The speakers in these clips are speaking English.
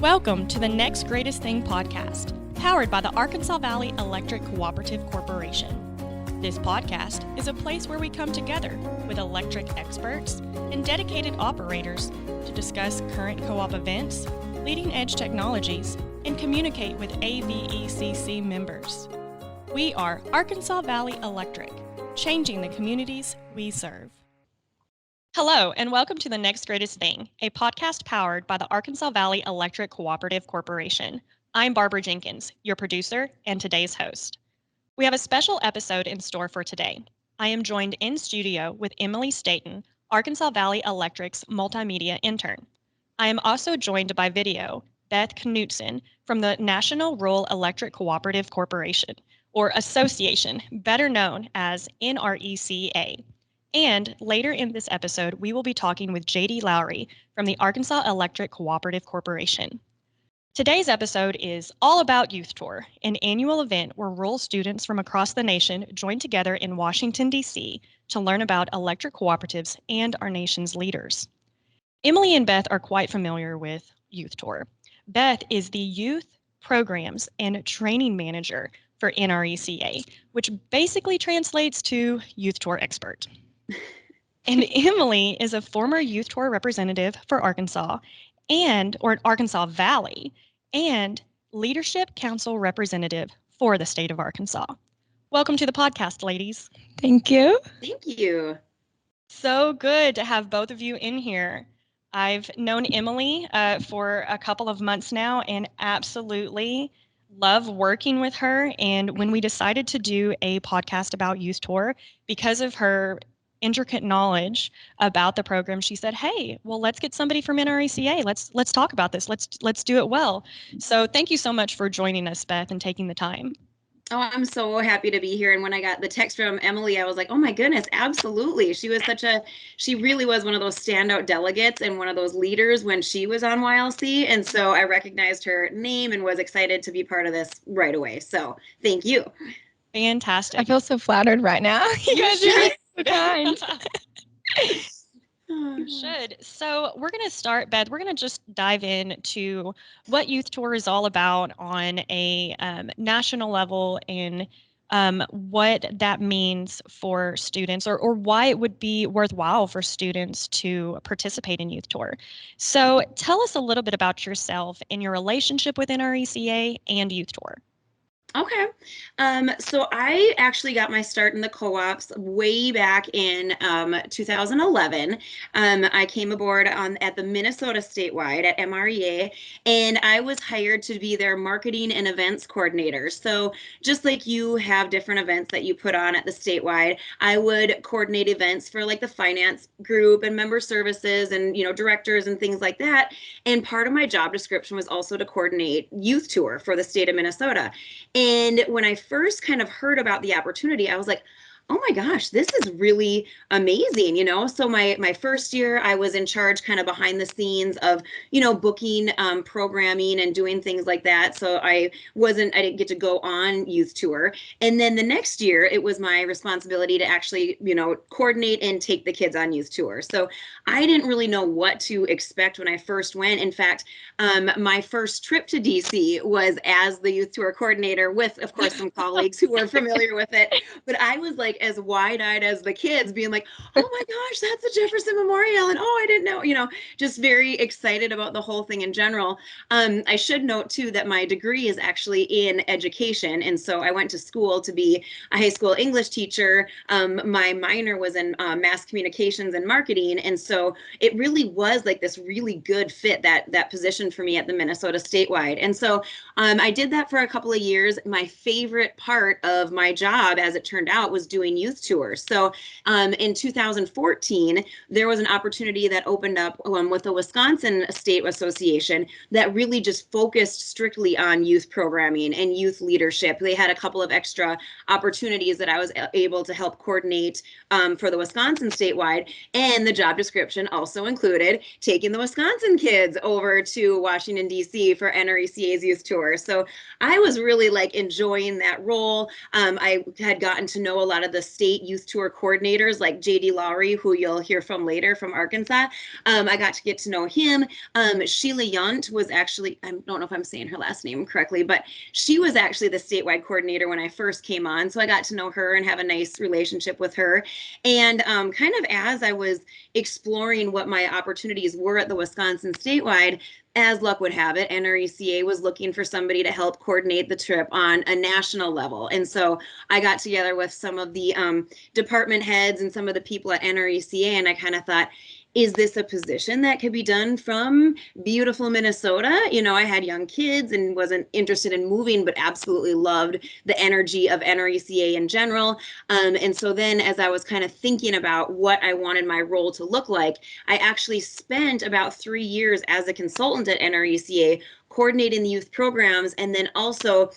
Welcome to the Next Greatest Thing podcast, powered by the Arkansas Valley Electric Cooperative Corporation. This podcast is a place where we come together with electric experts and dedicated operators to discuss current co-op events, leading-edge technologies, and communicate with AECC members. We are Arkansas Valley Electric, changing the communities we serve. Hello, and welcome to The Next Greatest Thing, a podcast powered by the Arkansas Valley Electric Cooperative Corporation. I'm Barbara Jenkins, your producer and today's host. We have a special episode in store for today. I am joined in studio with Emily Staton, Arkansas Valley Electric's multimedia intern. I am also joined by video, Beth Knudson from the National Rural Electric Cooperative Corporation, or Association, better known as NRECA. And later in this episode, we will be talking with JD Lowry from the Arkansas Electric Cooperative Corporation. Today's episode is all about Youth Tour, an annual event where rural students from across the nation join together in Washington, D.C. to learn about electric cooperatives and our nation's leaders. Emily and Beth are quite familiar with Youth Tour. Beth is the Youth Programs and Training Manager for NRECA, which basically translates to Youth Tour Expert. And Emily is a former Youth Tour representative for Arkansas or Arkansas Valley and Leadership Council representative for the state of Arkansas. Welcome to the podcast, ladies. Thank you. Thank you. So good to have both of you in here. I've known Emily for a couple of months now and absolutely love working with her. And when we decided to do a podcast about Youth Tour, because of her intricate knowledge about the program, she said, "Hey, well, let's get somebody from NRECA. Let's talk about this. Let's do it well." So thank you so much for joining us, Beth, and taking the time. Oh, I'm so happy to be here. And when I got the text from Emily, I was like, oh my goodness, absolutely. She really was one of those standout delegates and one of those leaders when she was on YLC. And so I recognized her name and was excited to be part of this right away. So thank you. Fantastic. I feel so flattered right now. You guys are so kind. You should. So we're going to start, Beth, we're going to just dive into what Youth Tour is all about on a national level and what that means for students or why it would be worthwhile for students to participate in Youth Tour. So tell us a little bit about yourself and your relationship with NRECA and Youth Tour. Okay. So I actually got my start in the co-ops way back in 2011. I came aboard at the Minnesota statewide at MREA, and I was hired to be their marketing and events coordinator. So just like you have different events that you put on at the statewide, I would coordinate events for like the finance group and member services and, directors and things like that. And part of my job description was also to coordinate Youth Tour for the state of Minnesota. And when I first kind of heard about the opportunity, I was like, oh my gosh, this is really amazing, So my first year, I was in charge kind of behind the scenes of, booking programming and doing things like that. So I didn't get to go on Youth Tour. And then the next year, it was my responsibility to actually, coordinate and take the kids on Youth Tour. So I didn't really know what to expect when I first went. In fact, my first trip to DC was as the Youth Tour coordinator with, of course, some colleagues who were familiar with it. But I was like as wide-eyed as the kids, being like, oh my gosh, that's the Jefferson Memorial. And I didn't know, just very excited about the whole thing in general. I should note too that my degree is actually in education. And so I went to school to be a high school English teacher. My minor was in mass communications and marketing. And so it really was like this really good fit, that position for me at the Minnesota statewide. And so I did that for a couple of years. My favorite part of my job, as it turned out, was doing Youth Tour. So in 2014, there was an opportunity that opened up with the Wisconsin State Association that really just focused strictly on youth programming and youth leadership. They had a couple of extra opportunities that I was able to help coordinate for the Wisconsin statewide. And the job description also included taking the Wisconsin kids over to Washington, D.C. for NRECA's Youth Tour. So I was really enjoying that role. I had gotten to know a lot of of the state youth tour coordinators, like JD Lowry, who you'll hear from later from Arkansas. I got to get to know him. Sheila Yunt was actually, I don't know if I'm saying her last name correctly, but she was actually the statewide coordinator when I first came on. So I got to know her and have a nice relationship with her. And kind of as I was exploring what my opportunities were at the Wisconsin statewide, as luck would have it, NRECA was looking for somebody to help coordinate the trip on a national level. And so I got together with some of the department heads and some of the people at NRECA, and I kind of thought, is this a position that could be done from beautiful Minnesota? You know, I had young kids and wasn't interested in moving, but absolutely loved the energy of NRECA in general. And so then as I was kind of thinking about what I wanted my role to look like, I actually spent about 3 years as a consultant at NRECA coordinating the youth programs, and then also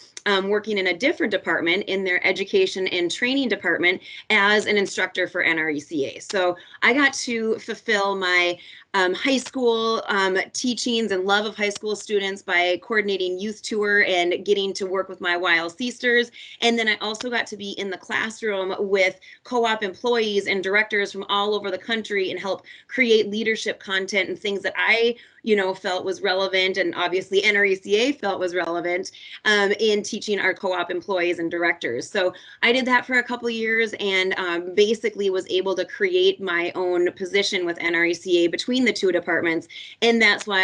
working in a different department in their education and training department as an instructor for NRECA. So I got to fulfill my high school teachings and love of high school students by coordinating youth tour and getting to work with my YLCsters. And then I also got to be in the classroom with co-op employees and directors from all over the country and help create leadership content and things that I felt was relevant, and obviously NRECA felt was relevant in teaching our co-op employees and directors. So I did that for a couple of years, and basically was able to create my own position with NRECA between the two departments. And that's why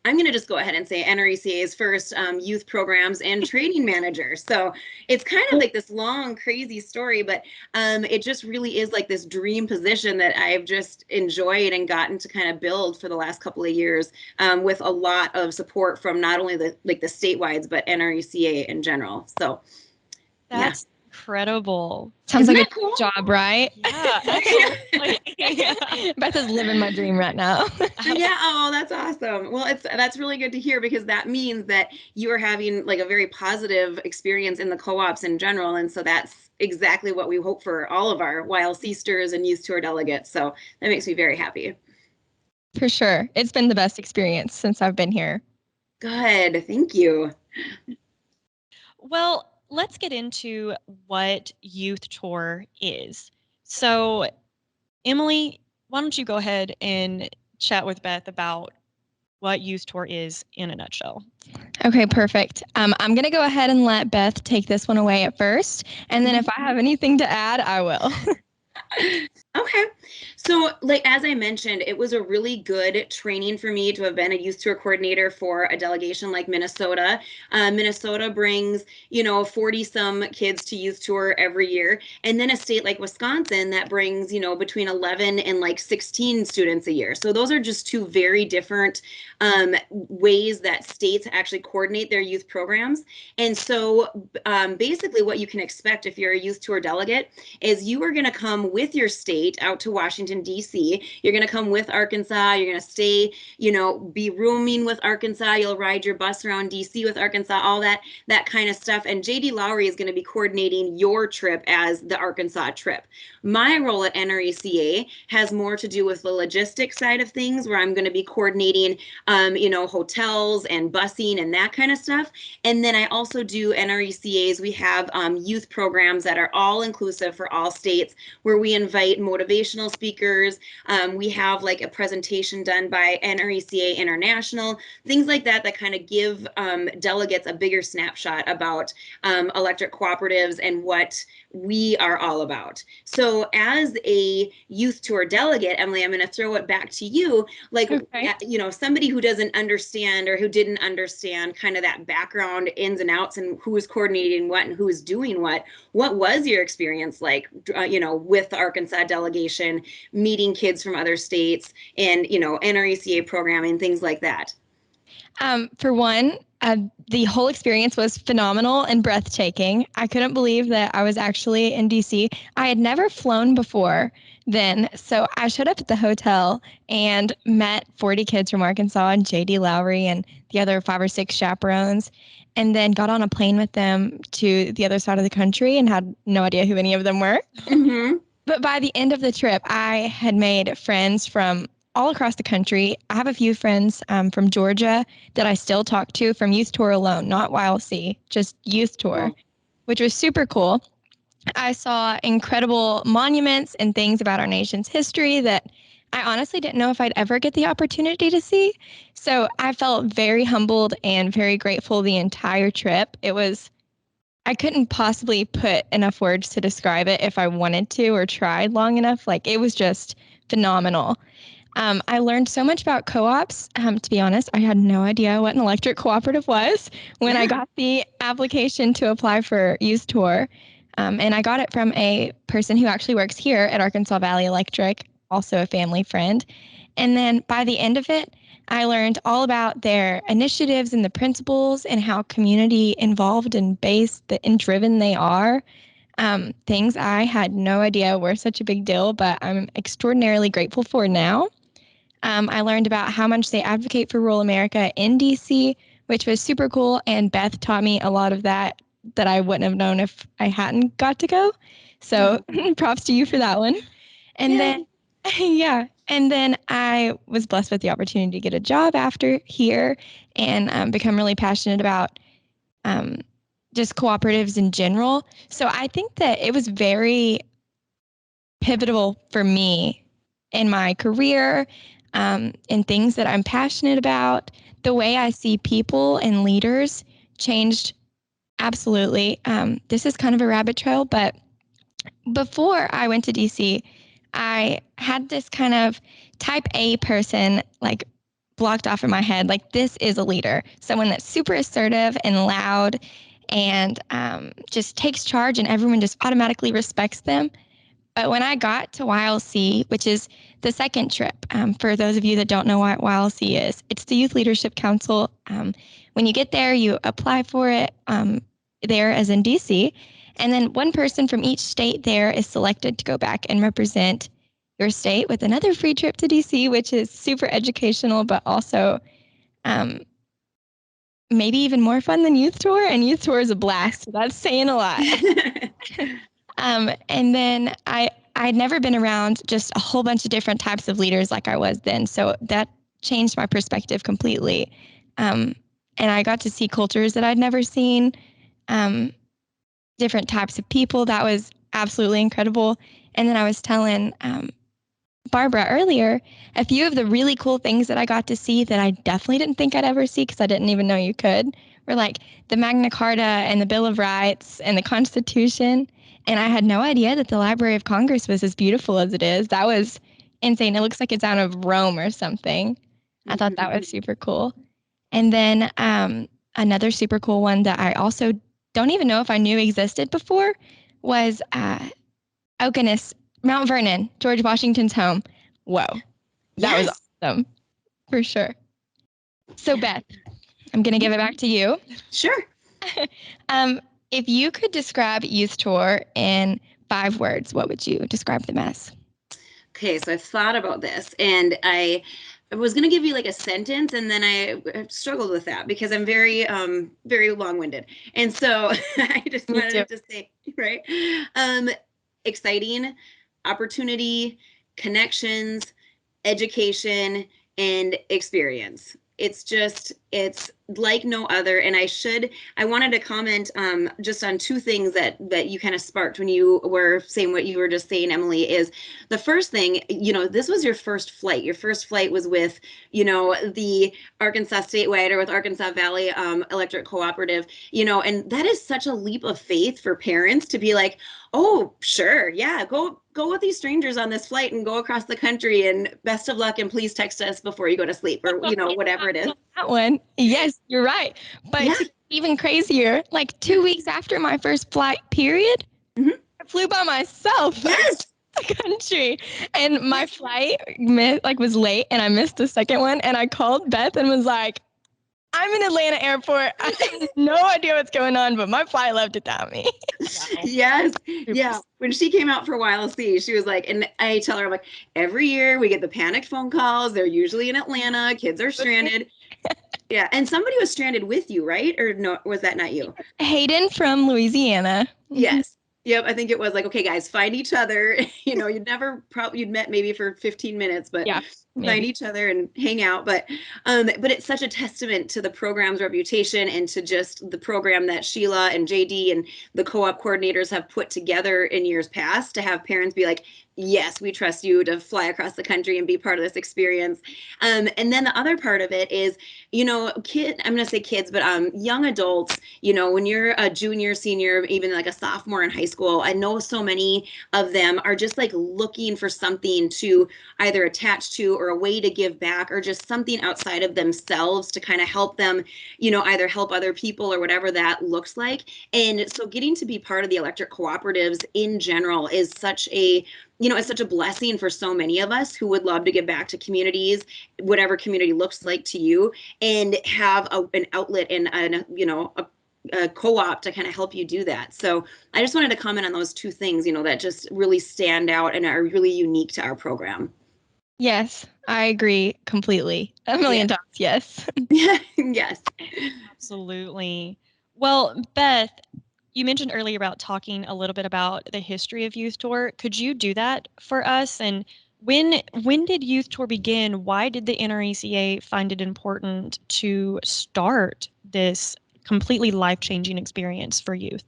I'm going to just go ahead and say NRECA's first youth programs and training manager. So it's kind of like this long, crazy story, but it just really is like this dream position that I've just enjoyed and gotten to kind of build for the last couple of years, with a lot of support from not only the statewide, but NRECA in general. So that's incredible. Sounds Isn't like a that cool? job, right? Yeah, absolutely. Beth is living my dream right now. Yeah. Oh, that's awesome. Well, that's really good to hear, because that means that you are having like a very positive experience in the co-ops in general. And so that's exactly what we hope for all of our YLCsters and youth tour delegates. So that makes me very happy. For sure. It's been the best experience since I've been here. Good. Thank you. Well, let's get into what youth tour is. So, Emily, why don't you go ahead and chat with Beth about what youth tour is in a nutshell? Okay, perfect. I'm going to go ahead and let Beth take this one away at first. And then if I have anything to add, I will. Okay. So like, as I mentioned, it was a really good training for me to have been a youth tour coordinator for a delegation like Minnesota. Minnesota brings, 40 some kids to youth tour every year. And then a state like Wisconsin that brings, between 11 and like 16 students a year. So those are just two very different ways that states actually coordinate their youth programs. And so basically what you can expect if you're a youth tour delegate is you are going to come with your state out to Washington, D.C. You're going to come with Arkansas. You're going to stay, be rooming with Arkansas. You'll ride your bus around D.C. with Arkansas, all that kind of stuff. And JD Lowry is going to be coordinating your trip as the Arkansas trip. My role at NRECA has more to do with the logistics side of things, where I'm going to be coordinating, hotels and busing and that kind of stuff. And then I also do NRECA's. We have youth programs that are all inclusive for all states, where we invite motivational speakers. We have like a presentation done by NRECA International, things like that kind of give delegates a bigger snapshot about electric cooperatives and what we are all about. So as a youth tour delegate, Emily, I'm going to throw it back to you. Like, Okay. Somebody who doesn't understand or who didn't understand kind of that background ins and outs and who is coordinating what and who is doing what was your experience like, with the Arkansas delegation, meeting kids from other states and, NRECA programming, things like that? For one, the whole experience was phenomenal and breathtaking. I couldn't believe that I was actually in DC. I had never flown before then, so I showed up at the hotel and met 40 kids from Arkansas and JD Lowry and the other 5 or 6 chaperones, and then got on a plane with them to the other side of the country and had no idea who any of them were. Mm-hmm. But by the end of the trip, I had made friends from all across the country. I have a few friends from Georgia that I still talk to from youth tour alone, not YLC, just youth tour, which was super cool. I saw incredible monuments and things about our nation's history that I honestly didn't know if I'd ever get the opportunity to see. So I felt very humbled and very grateful the entire trip. I couldn't possibly put enough words to describe it if I wanted to or tried long enough. Like, it was just phenomenal. I learned so much about co-ops. To be honest, I had no idea what an electric cooperative was when I got the application to apply for Youth Tour. And I got it from a person who actually works here at Arkansas Valley Electric, also a family friend. And then by the end of it, I learned all about their initiatives and the principles and how community involved and based and driven they are. Things I had no idea were such a big deal, but I'm extraordinarily grateful for now. I learned about how much they advocate for rural America in DC, which was super cool. And Beth taught me a lot of that I wouldn't have known if I hadn't got to go. So props to you for that one. And then, yeah. And then I was blessed with the opportunity to get a job after here and become really passionate about just cooperatives in general. So I think that it was very pivotal for me in my career, in things that I'm passionate about. The way I see people and leaders changed absolutely. This is kind of a rabbit trail, but before I went to DC, I had this kind of type A person like blocked off in my head. Like, this is a leader, someone that's super assertive and loud and just takes charge and everyone just automatically respects them. But when I got to YLC, which is the second trip, for those of you that don't know what YLC is, it's the Youth Leadership Council. When you get there, you apply for it there as in DC. And then one person from each state there is selected to go back and represent your state with another free trip to DC, which is super educational, but also maybe even more fun than Youth Tour. And Youth Tour is a blast. So that's saying a lot. And then I'd never been around just a whole bunch of different types of leaders like I was then. So that changed my perspective completely. And I got to see cultures that I'd never seen, different types of people. That was absolutely incredible. And then I was telling Barbara earlier, a few of the really cool things that I got to see that I definitely didn't think I'd ever see because I didn't even know you could were like the Magna Carta and the Bill of Rights and the Constitution. And I had no idea that the Library of Congress was as beautiful as it is. That was insane. It looks like it's out of Rome or something. I thought that was super cool. And then another super cool one that I also don't even know if I knew existed before was, oh goodness, Mount Vernon, George Washington's home. Whoa. That was awesome. For sure. So Beth, I'm going to give it back to you. Sure. If you could describe Youth Tour in 5 words, what would you describe them as? Okay, so I've thought about this and I was going to give you like a sentence and then I struggled with that because I'm very, very long-winded. And so I just wanted to say, right. Exciting, opportunity, connections, education, and experience. It's like no other. And I wanted to comment just on 2 things that you kind of sparked when you were saying what you were just saying, Emily, is the first thing, this was your first flight. Your first flight was with, the Arkansas statewide or with Arkansas Valley Electric Cooperative, and that is such a leap of faith for parents to be like, oh, sure. Yeah. Go with these strangers on this flight and go across the country and best of luck. And please text us before you go to sleep or, whatever it is. That one. Yes, you're right. But even crazier, like 2 weeks after my first flight period, I flew by myself. Yes. The country. And my flight was late and I missed the second one. And I called Beth and was like, I'm in Atlanta airport. I have no idea what's going on, but my flight left without me. Yes. Yeah. When she came out for YLC, she was like, and I tell her, I'm like, every year we get the panicked phone calls. They're usually in Atlanta. Kids are stranded. Yeah. And somebody was stranded with you, right? Or no, was that not you? Hayden from Louisiana. Yes. Yep. I think it was like, okay, guys, find each other. You'd met maybe for 15 minutes, but find each other and hang out. But it's such a testament to the program's reputation and to just the program that Sheila and JD and the co-op coordinators have put together in years past to have parents be like, yes, we trust you to fly across the country and be part of this experience. And then the other part of it is, I'm going to say kids, but young adults, when you're a junior, senior, even like a sophomore in high school, I know so many of them are just like looking for something to either attach to or a way to give back or just something outside of themselves to kind of help them, either help other people or whatever that looks like. And so getting to be part of the electric cooperatives in general is such a it's such a blessing for so many of us who would love to give back to communities, whatever community looks like to you, and have an outlet and a co-op to kind of help you do that. So I just wanted to comment on those two things, that just really stand out and are really unique to our program. Yes, I agree completely. A million times, yes. Yes. Absolutely. Well, Beth, you mentioned earlier about talking a little bit about the history of Youth Tour. Could you do that for us? And when did Youth Tour begin? Why did the NRECA find it important to start this completely life-changing experience for youth?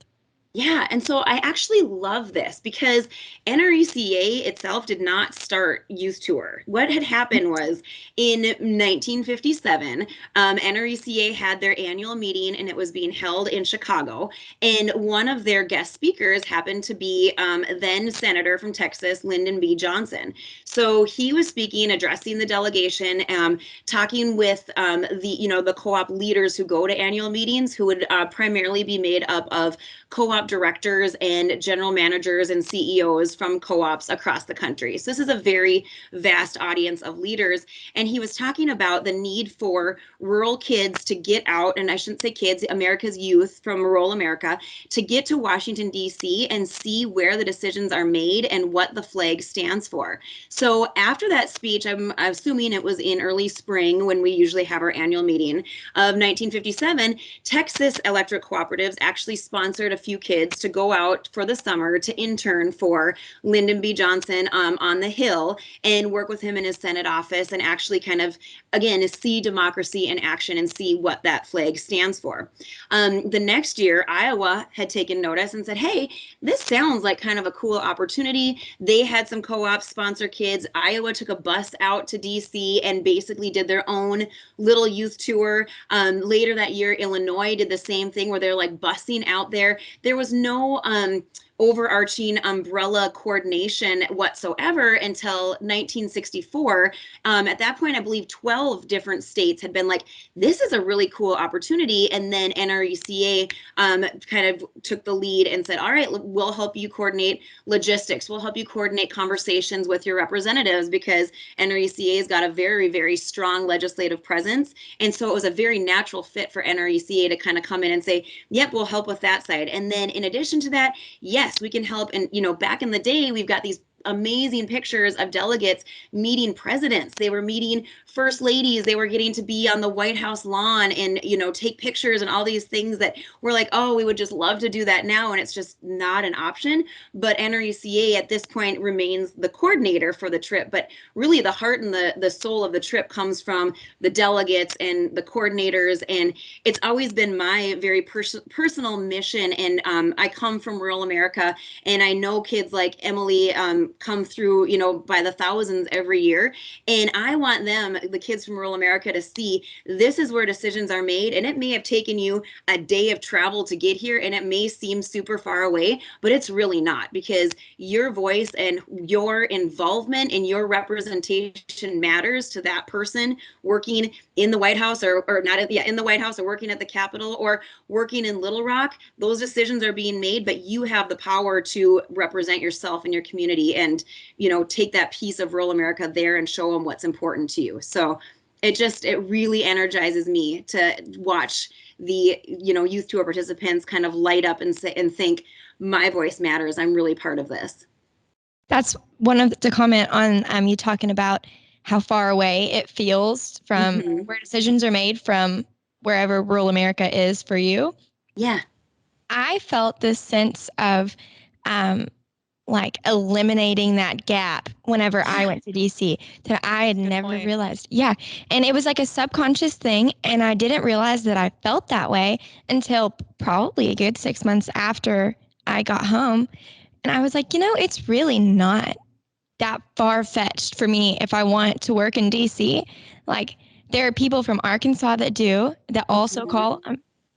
Yeah, and so I actually love this because NRECA itself did not start Youth Tour. What had happened was in 1957, NRECA had their annual meeting and it was being held in Chicago. And one of their guest speakers happened to be then Senator from Texas, Lyndon B. Johnson. So he was speaking, addressing the delegation, talking with the co-op leaders who go to annual meetings, who would primarily be made up of co-op directors and general managers and CEOs from co-ops across the country. So this is a very vast audience of leaders. And he was talking about the need for rural kids to get out, and I shouldn't say kids, America's youth from rural America, to get to Washington, D.C. and see where the decisions are made and what the flag stands for. So after that speech, I'm assuming it was in early spring when we usually have our annual meeting of 1957, Texas Electric Cooperatives actually sponsored a few kids to go out for the summer to intern for Lyndon B. Johnson on the Hill and work with him in his Senate office and actually kind of, again, see democracy in action and see what that flag stands for. The next year, Iowa had taken notice and said, hey, this sounds like kind of a cool opportunity. They had some co-ops sponsor kids. Iowa took a bus out to DC and basically did their own little youth tour. Later that year, Illinois did the same thing where they're like busing out there. There was no overarching umbrella coordination whatsoever until 1964. At that point, I believe 12 different states had been like, this is a really cool opportunity. And then NRECA kind of took the lead and said, all right, we'll help you coordinate logistics. We'll help you coordinate conversations with your representatives because NRECA has got a very, very strong legislative presence. And so it was a very natural fit for NRECA to kind of come in and say, yep, we'll help with that side. And then in addition to that, yes, we can help. And, back in the day, we've got these amazing pictures of delegates meeting presidents. They were meeting first ladies. They were getting to be on the White House lawn and, take pictures and all these things that we're like, oh, we would just love to do that now. And it's just not an option. But NRECA at this point remains the coordinator for the trip. But really the heart and the soul of the trip comes from the delegates and the coordinators. And it's always been my very personal mission. And I come from rural America and I know kids like Emily come through, by the thousands every year. And I want them, the kids from rural America, to see this is where decisions are made. And it may have taken you a day of travel to get here, and it may seem super far away, but it's really not, because your voice and your involvement and your representation matters to that person working in the White House or not in the White House, or working at the Capitol, or working in Little Rock. Those decisions are being made, but you have the power to represent yourself and your community and, take that piece of rural America there and show them what's important to you. So it really energizes me to watch the, youth tour participants kind of light up and say, and think, my voice matters. I'm really part of this. That's one of the comment on you talking about how far away it feels from where decisions are made from wherever rural America is for you. Yeah. I felt this sense of like eliminating that gap whenever I went to DC that I had never point. realized. Yeah. And it was like a subconscious thing. And I didn't realize that I felt that way until probably a good 6 months after I got home. And I was like, it's really not that far-fetched for me if I want to work in DC. Like, there are people from Arkansas that also call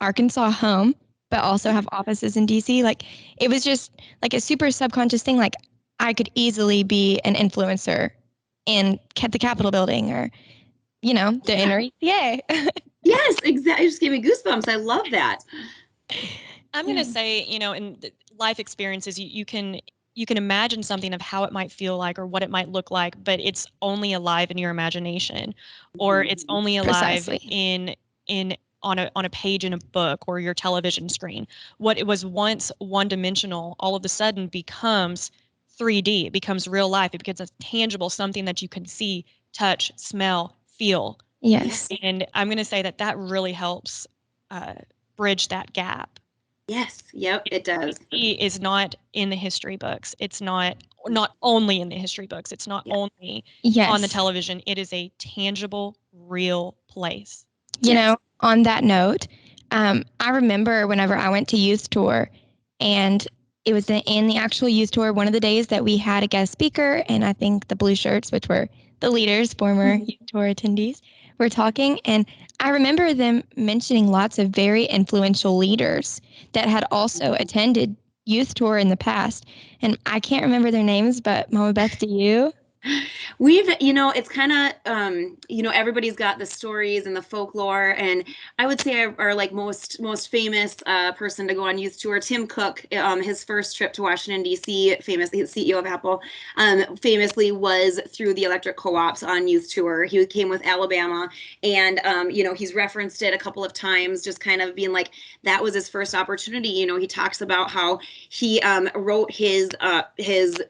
Arkansas home, but also have offices in DC. Like, it was just like a super subconscious thing. Like, I could easily be an influencer in the Capitol building or, the NRECA. Yes, exactly. It just gave me goosebumps. I love that. I'm going to say, in life experiences, you can imagine something of how it might feel like or what it might look like, but it's only alive in your imagination, or it's only alive Precisely. on a page in a book or your television screen. What it was once one-dimensional all of a sudden becomes 3D. It becomes real life. It becomes a tangible, something that you can see, touch, smell, feel. Yes. And I'm going to say that really helps bridge that gap. Yes. Yep, it does. It is not in the history books. It's not only in the history books. It's not only on the television. It is a tangible, real place. On that note, I remember whenever I went to youth tour, and it was in the actual youth tour, one of the days that we had a guest speaker, and I think the blue shirts, which were the leaders, former youth tour attendees, were talking. And I remember them mentioning lots of very influential leaders that had also attended youth tour in the past. And I can't remember their names, but Mama Beth, do you? It's kind of, everybody's got the stories and the folklore, and I would say our like most famous person to go on youth tour, Tim Cook, his first trip to Washington D.C., famously CEO of Apple, famously was through the electric co-ops on youth tour. He came with Alabama, and he's referenced it a couple of times, just kind of being like that was his first opportunity. He talks about how he wrote his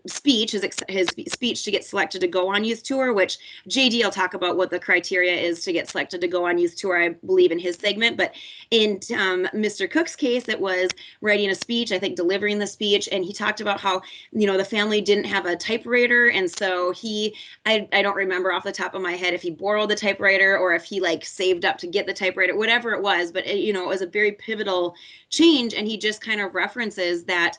speech to get selected to go on youth tour, which JD will talk about what the criteria is to get selected to go on youth tour, I believe, in his segment. But in Mr. Cook's case, it was writing a speech, I think delivering the speech, and he talked about how the family didn't have a typewriter, and so I don't remember off the top of my head if he borrowed the typewriter or if he like saved up to get the typewriter, whatever it was, but it was a very pivotal change. And he just kind of references that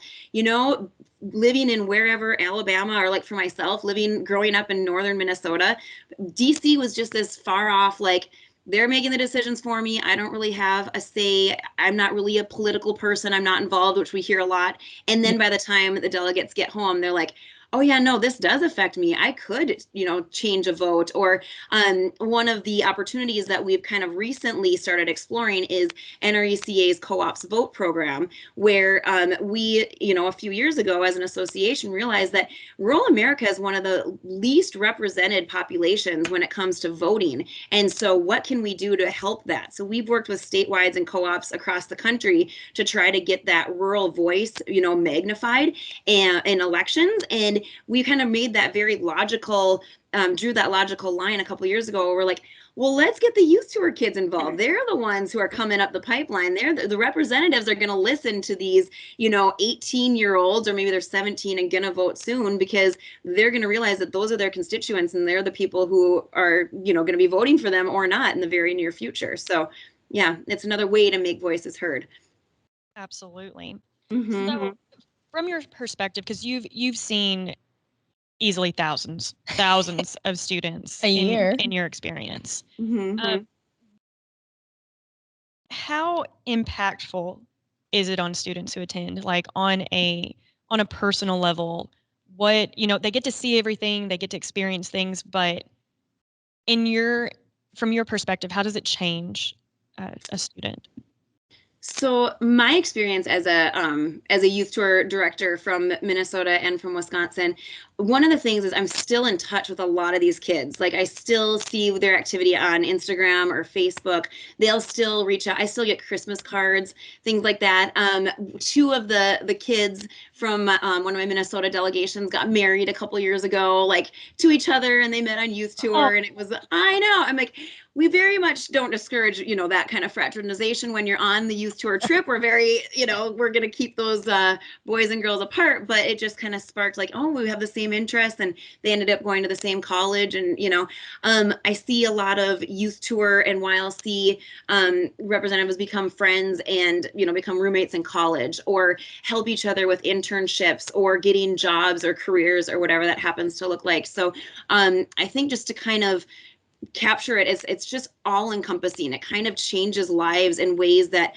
living in wherever Alabama, or like for myself, growing up in northern Minnesota, DC was just this far off, like they're making the decisions for me. I don't really have a say. I'm not really a political person. I'm not involved, which we hear a lot. And then by the time the delegates get home, they're like, oh yeah, no, this does affect me. I could, change a vote. Or one of the opportunities that we've kind of recently started exploring is NRECA's co-ops vote program, where we, a few years ago as an association realized that rural America is one of the least represented populations when it comes to voting. And so what can we do to help that? So we've worked with statewide and co-ops across the country to try to get that rural voice, magnified in elections. And we kind of made that very logical, drew that logical line a couple of years ago where we're like, well, let's get the youth tour kids involved. They're the ones who are coming up the pipeline. They're the representatives are going to listen to these, 18-year-olds, or maybe they're 17 and going to vote soon, because they're going to realize that those are their constituents and they're the people who are, going to be voting for them or not in the very near future. So yeah, it's another way to make voices heard. Absolutely. Mm-hmm. So from your perspective, because you've seen easily thousands of students a year in your experience. Mm-hmm. How impactful is it on students who attend, like on a personal level? What, they get to see everything, they get to experience things, but from your perspective, how does it change a student? So my experience as a youth tour director from Minnesota and from Wisconsin, one of the things is I'm still in touch with a lot of these kids. Like I still see their activity on Instagram or Facebook. They'll still reach out. I still get Christmas cards, things like that. Two of the kids from one of my Minnesota delegations got married a couple years ago, like to each other, and they met on youth tour. And it was, I know, I'm like, we very much don't discourage, that kind of fraternization when you're on the youth tour trip. We're very, we're going to keep those boys and girls apart, but it just kind of sparked like, oh, we have the same interests, and they ended up going to the same college. And, I see a lot of youth tour and YLC representatives become friends and, become roommates in college, or help each other with internships or getting jobs or careers or whatever that happens to look like. So I think just to kind of capture it, it's just all encompassing. It kind of changes lives in ways that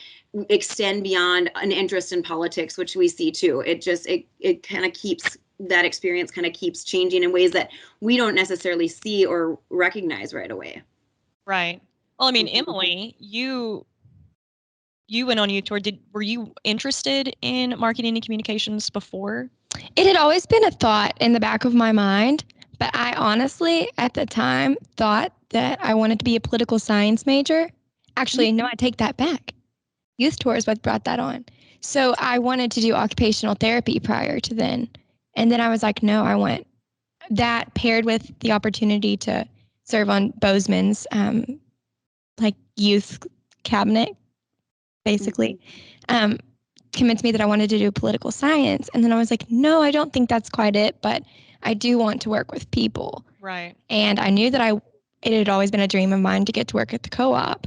extend beyond an interest in politics, which we see too. It kind of keeps that experience kind of keeps changing in ways that we don't necessarily see or recognize right away. Right. Well, I mean, Emily, you went on youth tour. Were you interested in marketing and communications before? It had always been a thought in the back of my mind, but I honestly, at the time, thought that I wanted to be a political science major. Actually, no, I take that back. Youth tour is what brought that on. So I wanted to do occupational therapy prior to then. And then I was like, no, I want that paired with the opportunity to serve on Bozeman's youth cabinet, basically, convinced me that I wanted to do political science. And then I was like, no, I don't think that's quite it, but I do want to work with people. Right. And I knew that it had always been a dream of mine to get to work at the co-op,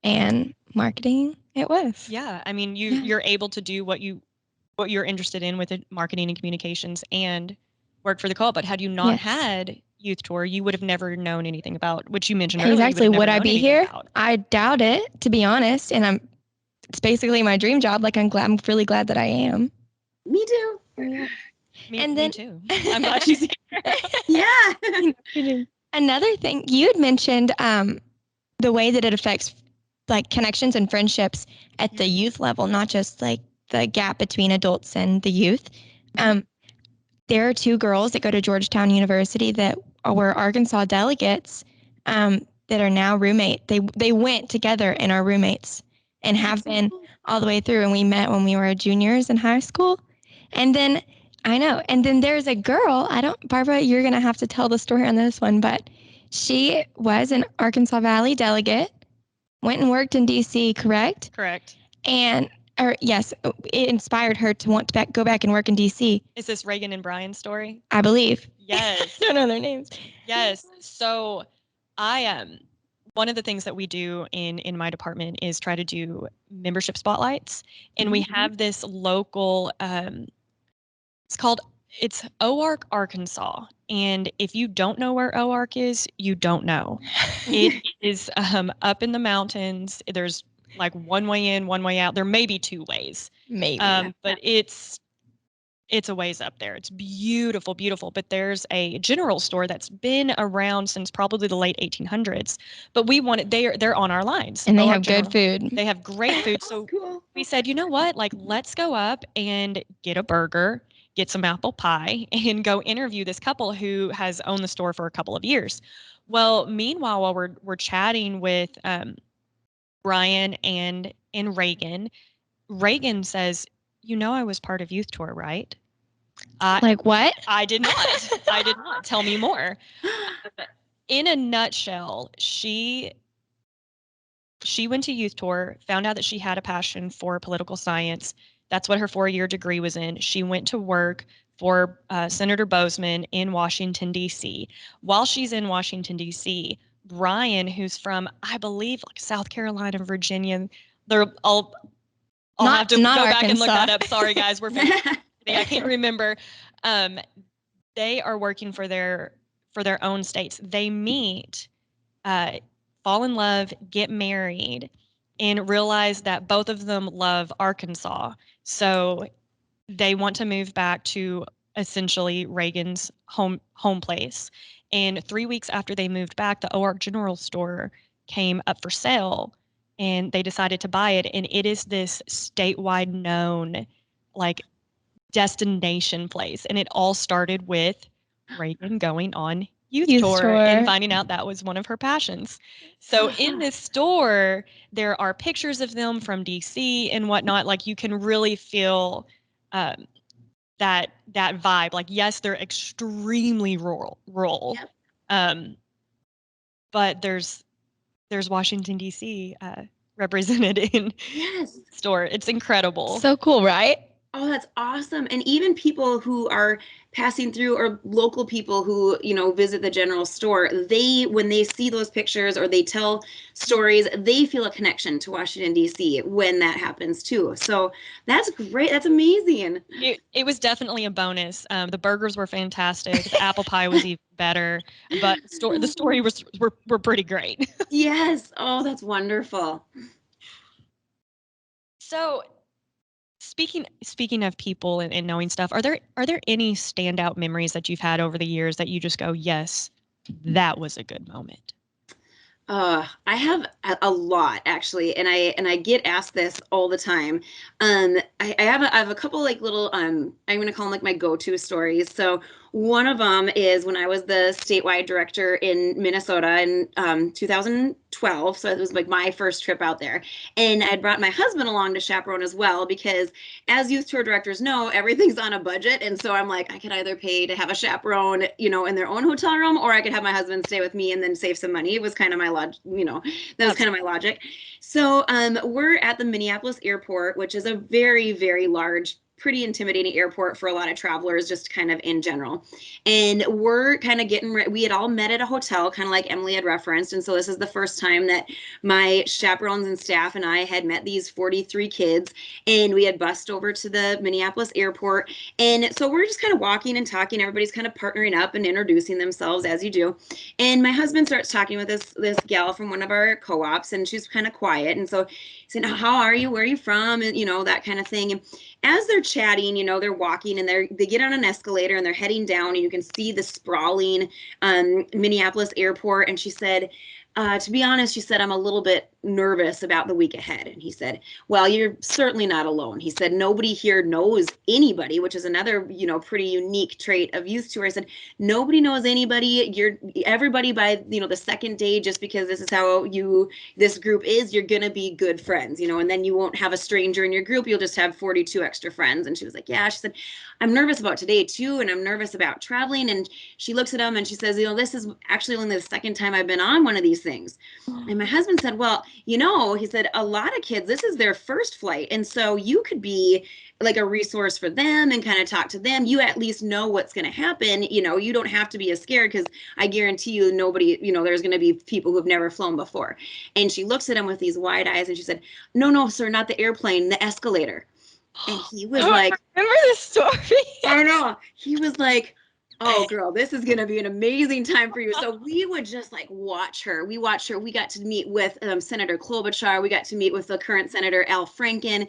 and marketing it was. Yeah. I mean, you're able to do what you're interested in with marketing and communications and work for the co-op. But had you not had youth tour, you would have never known anything about, which you mentioned earlier. Exactly. Would I be here? About. I doubt it, to be honest. And it's basically my dream job. Like I'm really glad that I am. Me too. Me too. I'm glad she's here. Yeah. Another thing you had mentioned, the way that it affects like connections and friendships at the youth level, not just like the gap between adults and the youth. There are two girls that go to Georgetown University that were Arkansas delegates that are now roommate. They went together and are roommates and have been all the way through. And we met when we were juniors in high school. And then And then there's a girl, Barbara, you're going to have to tell the story on this one, but she was an Arkansas Valley delegate, went and worked in DC, correct? Correct. Yes, it inspired her to want to go back and work in DC. Is this Reagan and Brian's story? I believe. Yes. I don't know their names. Yes. So one of the things that we do in my department is try to do membership spotlights. And we have this local, it's OARC, Arkansas. And if you don't know where OARC is, you don't know. It is up in the mountains. There's like one way in, one way out. There may be two ways. Maybe. But it's a ways up there. It's beautiful, beautiful. But there's a general store that's been around since probably the late 1800s. But we wanted, they're on our lines. And they have good food. They have great food. So cool. We said, you know what? Like, let's go up and get a burger, get some apple pie, and go interview this couple who has owned the store for a couple of years. Well, meanwhile, while we're chatting with Brian and Reagan, Reagan says, I was part of Youth Tour, right? Like what? I did not. I did not. Tell me more. In a nutshell, she went to Youth Tour, found out that she had a passion for political science. That's what her 4-year degree was in. She went to work for Senator Bozeman in Washington, D.C. While she's in Washington, D.C., Brian, who's from, I believe, like South Carolina, Virginia, I'll have to go back and look that up. Sorry, guys. I can't remember. They are working for their own states. They meet, fall in love, get married, and realize that both of them love Arkansas. So they want to move back to essentially Reagan's home place. And 3 weeks after they moved back, the OARC General Store came up for sale, and they decided to buy it. And it is this statewide known, like, destination place. And it all started with Reagan going on youth Youth tour tour. and finding out that was one of her passions. So in this store, there are pictures of them from DC and whatnot. Like you can really feel that vibe. Like, yes, they're extremely rural. Yep. But there's Washington DC represented in Yes. store. It's incredible. So cool, right? Oh, that's awesome. And even people who are passing through or local people who, visit the general store, when they see those pictures or they tell stories, they feel a connection to Washington, D.C. when that happens too. So that's great. That's amazing. It was definitely a bonus. The burgers were fantastic. The apple pie was even better, but the story were pretty great. Yes. Oh, that's wonderful. So speaking of people and knowing stuff, are there any standout memories that you've had over the years that you just go, yes, that was a good moment? I have a lot actually, and I get asked this all the time. I have a couple like little I'm gonna call them like my go-to stories. So one of them is when I was the statewide director in Minnesota in 2012. So it was like my first trip out there, and I'd brought my husband along to chaperone as well because, as youth tour directors know, everything's on a budget, and so I'm like I could either pay to have a chaperone, in their own hotel room, or I could have my husband stay with me and then save some money. It was kind of my that was kind of my logic. So we're at the Minneapolis airport, which is a very, very large, pretty intimidating airport for a lot of travelers, just kind of in general. And we're kind of getting ready. We had all met at a hotel, kind of like Emily had referenced. And so this is the first time that my chaperones and staff and I had met these 43 kids. And we had bussed over to the Minneapolis airport. And so we're just kind of walking and talking. Everybody's kind of partnering up and introducing themselves as you do. And my husband starts talking with this gal from one of our co-ops, and she's kind of quiet. And so he said, "How are you? Where are you from?" And that kind of thing. And as they're chatting, they're walking and they get on an escalator and they're heading down, and you can see the sprawling Minneapolis airport. And she said, to be honest, she said, "I'm a little bit nervous about the week ahead." And he said, "Well, you're certainly not alone." He said, "Nobody here knows anybody," which is another, pretty unique trait of youth tour. I said, "Nobody knows anybody. Everybody by, the second day, just because this is how this group is, you're going to be good friends, and then you won't have a stranger in your group. You'll just have 42 extra friends." And she was like, "Yeah." She said, "I'm nervous about today too. And I'm nervous about traveling." And she looks at him and she says, "This is actually only the second time I've been on one of these things." And my husband said, "Well, he said, a lot of kids, this is their first flight. And so you could be like a resource for them and kind of talk to them. You at least know what's going to happen. You don't have to be as scared, because I guarantee you nobody, there's going to be people who've never flown before." And she looks at him with these wide eyes and she said, "No, sir, not the airplane, the escalator." And he was like, I remember this story. I know. He was like, "Oh, girl, this is going to be an amazing time for you." So we would just like watch her. We watched her. We got to meet with Senator Klobuchar. We got to meet with the current Senator Al Franken,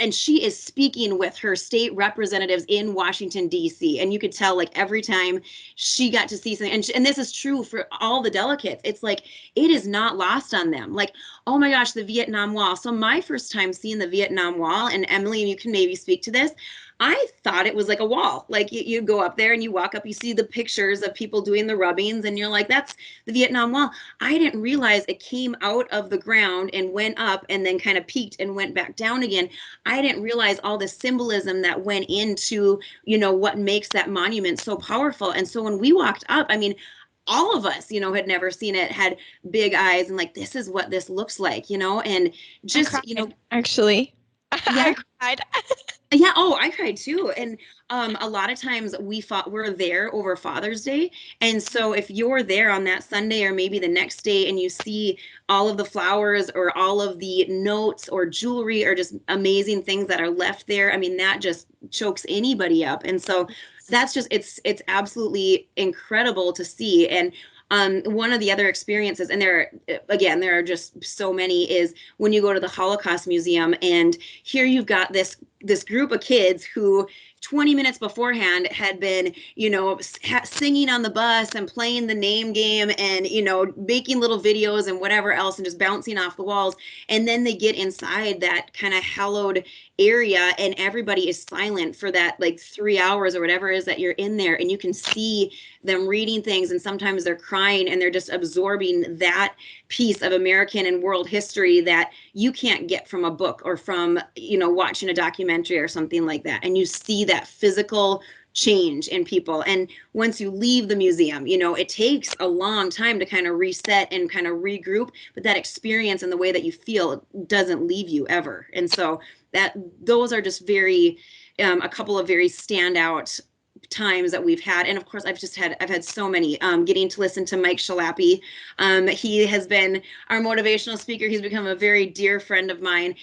and she is speaking with her state representatives in Washington, D.C. And you could tell like every time she got to see something, and this is true for all the delegates. It's like, it is not lost on them. Like, oh my gosh, the Vietnam Wall. So my first time seeing the Vietnam Wall, and Emily, you can maybe speak to this, I thought it was like a wall. Like you go up there and you walk up, you see the pictures of people doing the rubbings, and you're like, that's the Vietnam Wall. I didn't realize it came out of the ground and went up and then kind of peaked and went back down again. I didn't realize all the symbolism that went into, what makes that monument so powerful. And so when we walked up, I mean, all of us, had never seen it, had big eyes and like, this is what this looks like, and just, actually, yeah. I cried. Yeah. Oh, I cried too. And a lot of times we're there over Father's Day. And so if you're there on that Sunday or maybe the next day and you see all of the flowers or all of the notes or jewelry or just amazing things that are left there, I mean, that just chokes anybody up. And so that's just, it's absolutely incredible to see. And one of the other experiences, and there are just so many, is when you go to the Holocaust Museum, and here you've got this group of kids who 20 minutes beforehand had been, singing on the bus and playing the name game and, making little videos and whatever else and just bouncing off the walls. And then they get inside that kind of hallowed area and everybody is silent for that like 3 hours or whatever it is that you're in there, and you can see them reading things, and sometimes they're crying and they're just absorbing that piece of American and world history that you can't get from a book or from watching a documentary or something like that. And you see that physical change in people. And once you leave the museum, it takes a long time to kind of reset and kind of regroup, but that experience and the way that you feel doesn't leave you ever. And so those are just very a couple of very standout times that we've had. And of course I've had so many, getting to listen to Mike Shalappy. He has been our motivational speaker. He's become a very dear friend of mine.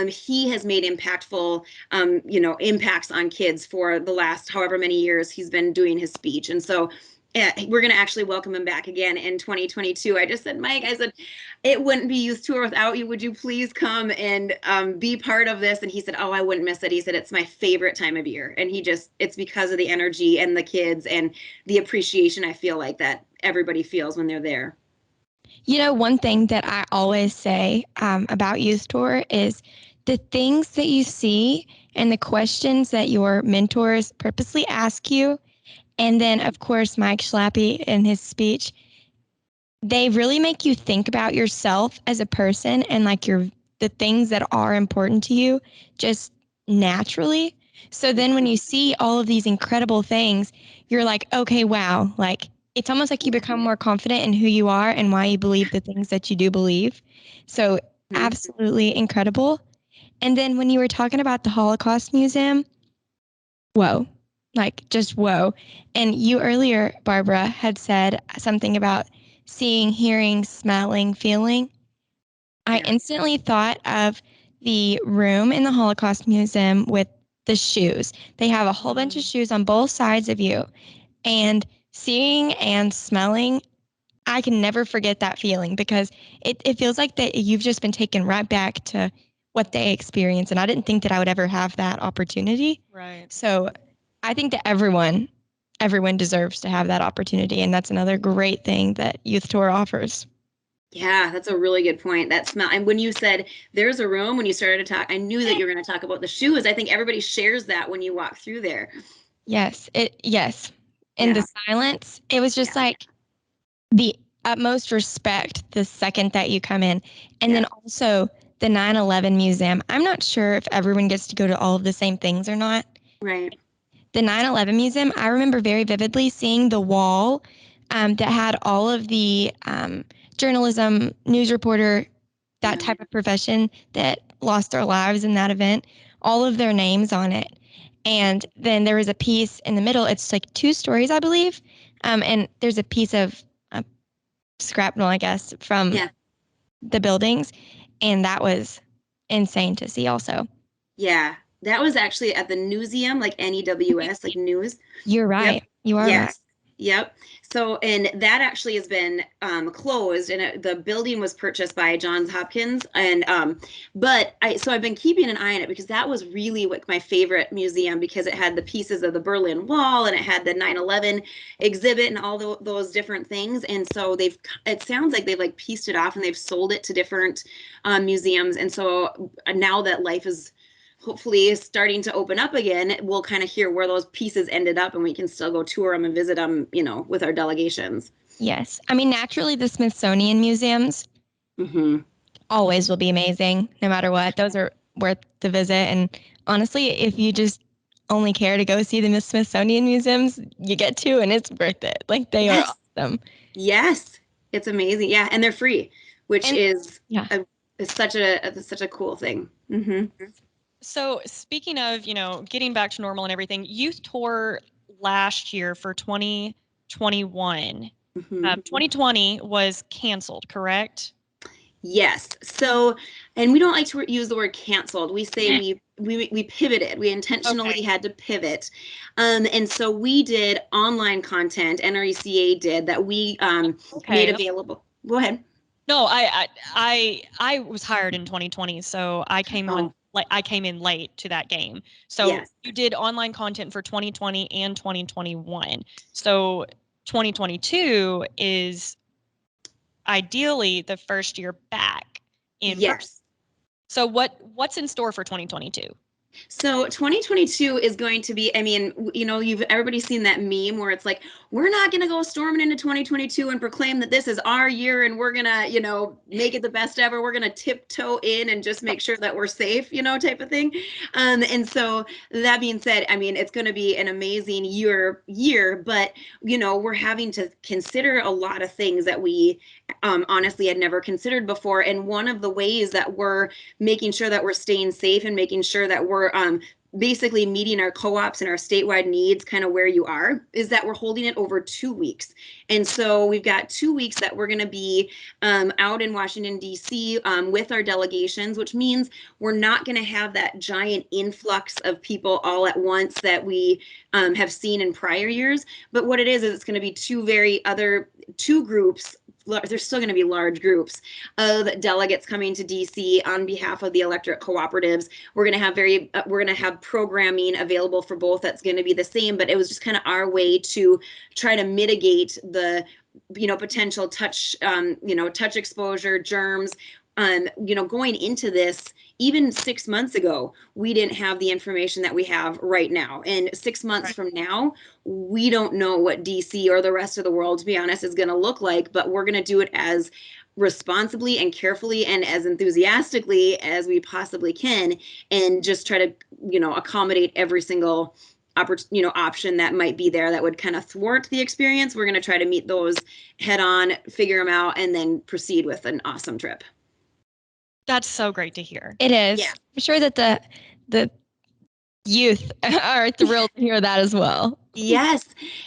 He has made impactful impacts on kids for the last however many years he's been doing his speech. And so we're going to actually welcome him back again in 2022. I just said, Mike, it wouldn't be Youth Tour without you. Would you please come and be part of this? And he said, oh, I wouldn't miss it. He said, it's my favorite time of year. And it's because of the energy and the kids and the appreciation I feel like that everybody feels when they're there. One thing that I always say about Youth Tour is the things that you see and the questions that your mentors purposely ask you. And then, of course, Mike Schlappy in his speech, they really make you think about yourself as a person and like the things that are important to you just naturally. So then when you see all of these incredible things, you're like, okay, wow. Like it's almost like you become more confident in who you are and why you believe the things that you do believe. So absolutely incredible. And then when you were talking about the Holocaust Museum, whoa. Like just whoa. And you earlier, Barbara, had said something about seeing, hearing, smelling, feeling. I instantly thought of the room in the Holocaust Museum with the shoes. They have a whole bunch of shoes on both sides of you. And seeing and smelling, I can never forget that feeling because it feels like that you've just been taken right back to what they experienced. And I didn't think that I would ever have that opportunity. Right. So I think that everyone deserves to have that opportunity. And that's another great thing that Youth Tour offers. Yeah, that's a really good point. That smell. And when you said there's a room, when you started to talk, I knew that you were going to talk about the shoes. I think everybody shares that when you walk through there. Yes. And the silence, it was just like the utmost respect the second that you come in. And then also the 9/11 Museum. I'm not sure if everyone gets to go to all of the same things or not. Right. The 9/11 Museum, I remember very vividly seeing the wall that had all of the journalism, news reporter, that type of profession that lost their lives in that event, all of their names on it. And then there was a piece in the middle. It's like 2 stories, I believe. And there's a piece of shrapnel, I guess, from the buildings. And that was insane to see also. Yeah. That was actually at the Newseum, like NEWS, like news. You're right. Yep. You are right. Yep. So, and that actually has been closed, and the building was purchased by Johns Hopkins. And so I've been keeping an eye on it because that was really what my favorite museum, because it had the pieces of the Berlin Wall and it had the 9/11 exhibit and all those different things. And so it sounds like they've like pieced it off and they've sold it to different museums. And so now that life is hopefully starting to open up again, we'll kind of hear where those pieces ended up and we can still go tour them and visit them, with our delegations. Yes. I mean, naturally, the Smithsonian museums always will be amazing, no matter what. Those are worth the visit. And honestly, if you just only care to go see the Smithsonian museums, you get to, and it's worth it. Like, they are awesome. Yes. It's amazing. Yeah. And they're free, which is such a cool thing. So speaking of, getting back to normal and everything, Youth Tour last year for 2021, 2020 was canceled, correct? Yes. So, and we don't like to use the word canceled. We say we pivoted. We intentionally had to pivot. And so we did online content, NRECA did, that we made available. Go ahead. No, I was hired in 2020, so I came on I came in late to that game. So Yes. you did online content for 2020 and 2021. So 2022 is ideally the first year back in person. Yes. So what's in store for 2022? So 2022 is going to be, I mean, everybody's seen that meme where it's like, we're not going to go storming into 2022 and proclaim that this is our year and we're going to, make it the best ever. We're going to tiptoe in and just make sure that we're safe, type of thing. And so that being said, I mean, it's going to be an amazing year, but, we're having to consider a lot of things that we honestly had never considered before. And one of the ways that we're making sure that we're staying safe and making sure that we're basically meeting our co-ops and our statewide needs kind of where you are is that we're holding it over 2 weeks. And so we've got 2 weeks that we're going to be out in Washington, D.C. With our delegations, which means we're not going to have that giant influx of people all at once that we have seen in prior years. But what it is it's going to be two groups. There's still going to be large groups of delegates coming to DC on behalf of the electric cooperatives. We're going to have programming available for both that's going to be the same, but it was just kind of our way to try to mitigate the potential touch exposure, germs. Going into this, even 6 months ago, we didn't have the information that we have right now. And 6 months from now, we don't know what DC or the rest of the world, to be honest, is going to look like, but we're going to do it as responsibly and carefully and as enthusiastically as we possibly can, and just try to, accommodate every single option that might be there that would kind of thwart the experience. We're going to try to meet those head on, figure them out, and then proceed with an awesome trip. That's so great to hear. It is. Yeah. I'm sure that the youth are thrilled to hear that as well. Yes,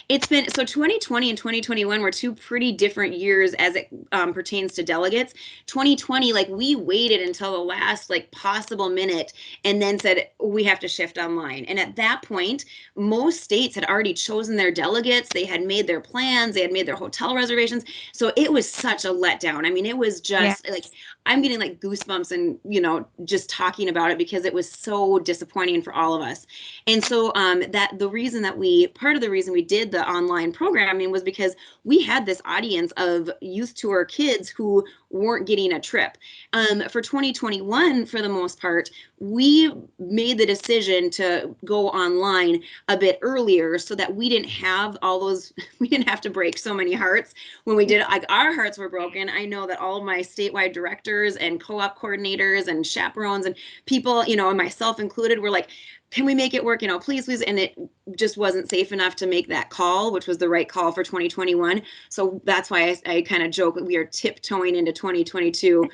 it's been, so 2020 and 2021 were two pretty different years as it pertains to delegates. 2020, we waited until the last possible minute and then said we have to shift online. And at that point, most states had already chosen their delegates. They had made their plans. They had made their hotel reservations. So it was such a letdown. I mean, it was just I'm getting goosebumps and, just talking about it because it was so disappointing for all of us. And so part of the reason we did the online programming was because we had this audience of youth tour kids who weren't getting a trip. For 2021, for the most part, we made the decision to go online a bit earlier so that we didn't have we didn't have to break so many hearts when we did it. Our hearts were broken. I know that all of my statewide directors and co-op coordinators and chaperones and people, and myself included, were like, can we make it work? Please. And it just wasn't safe enough to make that call, which was the right call for 2021. So that's why I kind of joke that we are tiptoeing into 2022,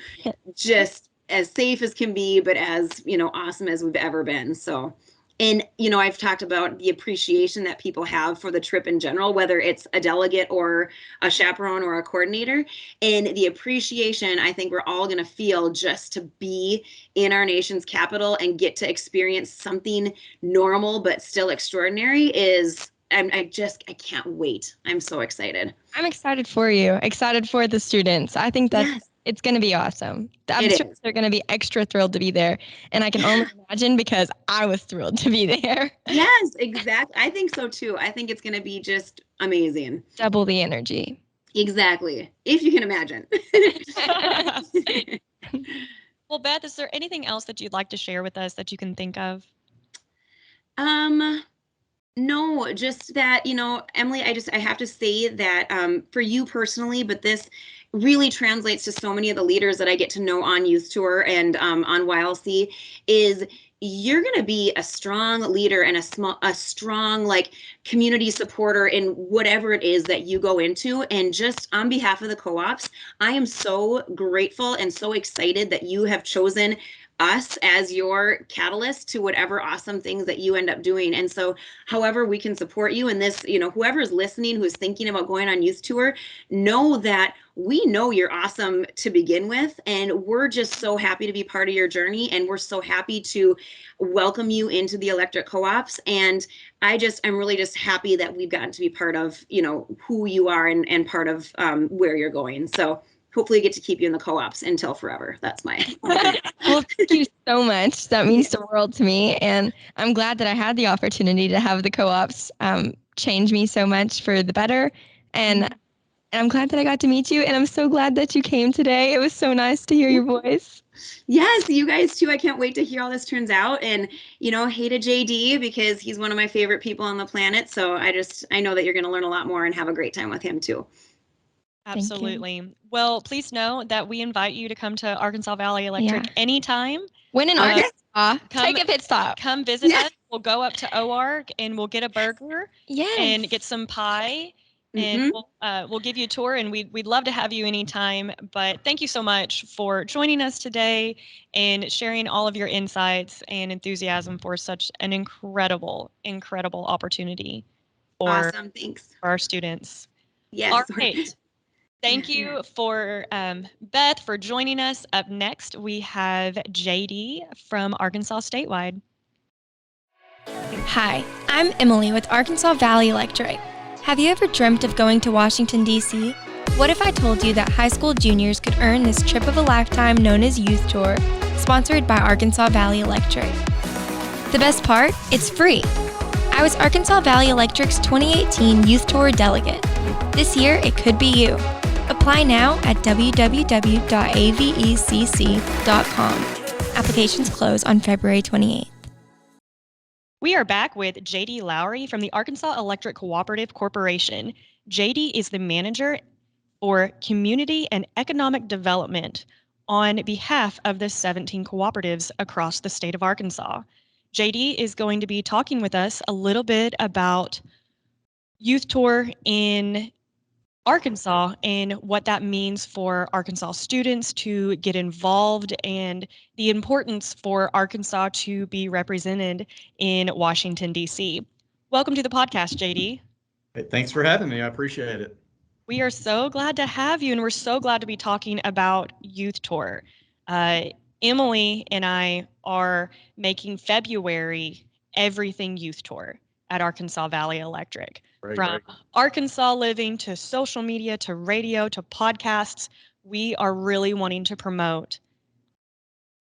just as safe as can be, but as, awesome as we've ever been. So, and, I've talked about the appreciation that people have for the trip in general, whether it's a delegate or a chaperone or a coordinator, and the appreciation I think we're all going to feel just to be in our nation's capital and get to experience something normal but still extraordinary is, I can't wait. I'm so excited. I'm excited for you, excited for the students. I think that it's going to be awesome. I'm sure they're going to be extra thrilled to be there. And I can only imagine because I was thrilled to be there. Yes, exactly. I think so too. I think it's going to be just amazing. Double the energy. Exactly. If you can imagine. Well, Beth, is there anything else that you'd like to share with us that you can think of? No, just that, Emily, I have to say that for you personally, but this really translates to so many of the leaders that I get to know on Youth Tour and on YLC, is you're going to be a strong leader and a strong community supporter in whatever it is that you go into. And just on behalf of the co-ops, I am so grateful and so excited that you have chosen us as your catalyst to whatever awesome things that you end up doing. And so however we can support you in this, whoever is listening, who's thinking about going on Youth Tour, know that we know you're awesome to begin with. And we're just so happy to be part of your journey. And we're so happy to welcome you into the electric co-ops. And I'm really just happy that we've gotten to be part of, who you are and part of where you're going. So hopefully get to keep you in the co-ops until forever. That's my Well, thank you so much. That means the world to me. And I'm glad that I had the opportunity to have the co-ops change me so much for the better. And I'm glad that I got to meet you. And I'm so glad that you came today. It was so nice to hear your voice. Yes, you guys too. I can't wait to hear how this turns out. And, hey to JD, because he's one of my favorite people on the planet. So I know that you're going to learn a lot more and have a great time with him too. Absolutely. Well, please know that we invite you to come to Arkansas Valley Electric anytime. When in Arkansas, take a pit stop. Come visit us. We'll go up to OARG and we'll get a burger and get some pie. And we'll give you a tour, and we'd love to have you anytime. But thank you so much for joining us today and sharing all of your insights and enthusiasm for such an incredible, incredible opportunity for our students. Yes. All right. Thank you for Beth for joining us. Up next, we have JD from Arkansas Statewide. Hi, I'm Emily with Arkansas Valley Electric. Have you ever dreamt of going to Washington, D.C.? What if I told you that high school juniors could earn this trip of a lifetime known as Youth Tour, sponsored by Arkansas Valley Electric? The best part? It's free. I was Arkansas Valley Electric's 2018 Youth Tour delegate. This year, it could be you. Apply now at www.avecc.com. Applications close on February 28th. We are back with JD Lowry from the Arkansas Electric Cooperative Corporation. JD is the manager for community and economic development on behalf of the 17 cooperatives across the state of Arkansas. JD is going to be talking with us a little bit about Youth Tour in Arkansas and what that means for Arkansas students to get involved and the importance for Arkansas to be represented in Washington, D.C. Welcome to the podcast, JD. Hey, thanks for having me. I appreciate it. We are so glad to have you, and we're so glad to be talking about Youth Tour. Emily and I are making February everything Youth Tour at Arkansas Valley Electric. From Arkansas Living to social media to radio to podcasts, we are really wanting to promote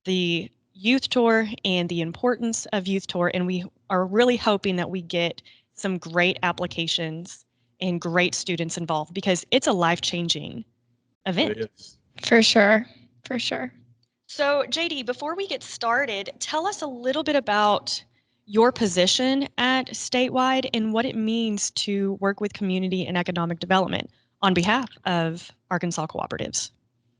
the Youth Tour and the importance of Youth Tour, and we are really hoping that we get some great applications and great students involved because it's a life-changing event. For sure. For sure. So, JD, before we get started, tell us a little bit about your position at Statewide and what it means to work with community and economic development on behalf of Arkansas cooperatives.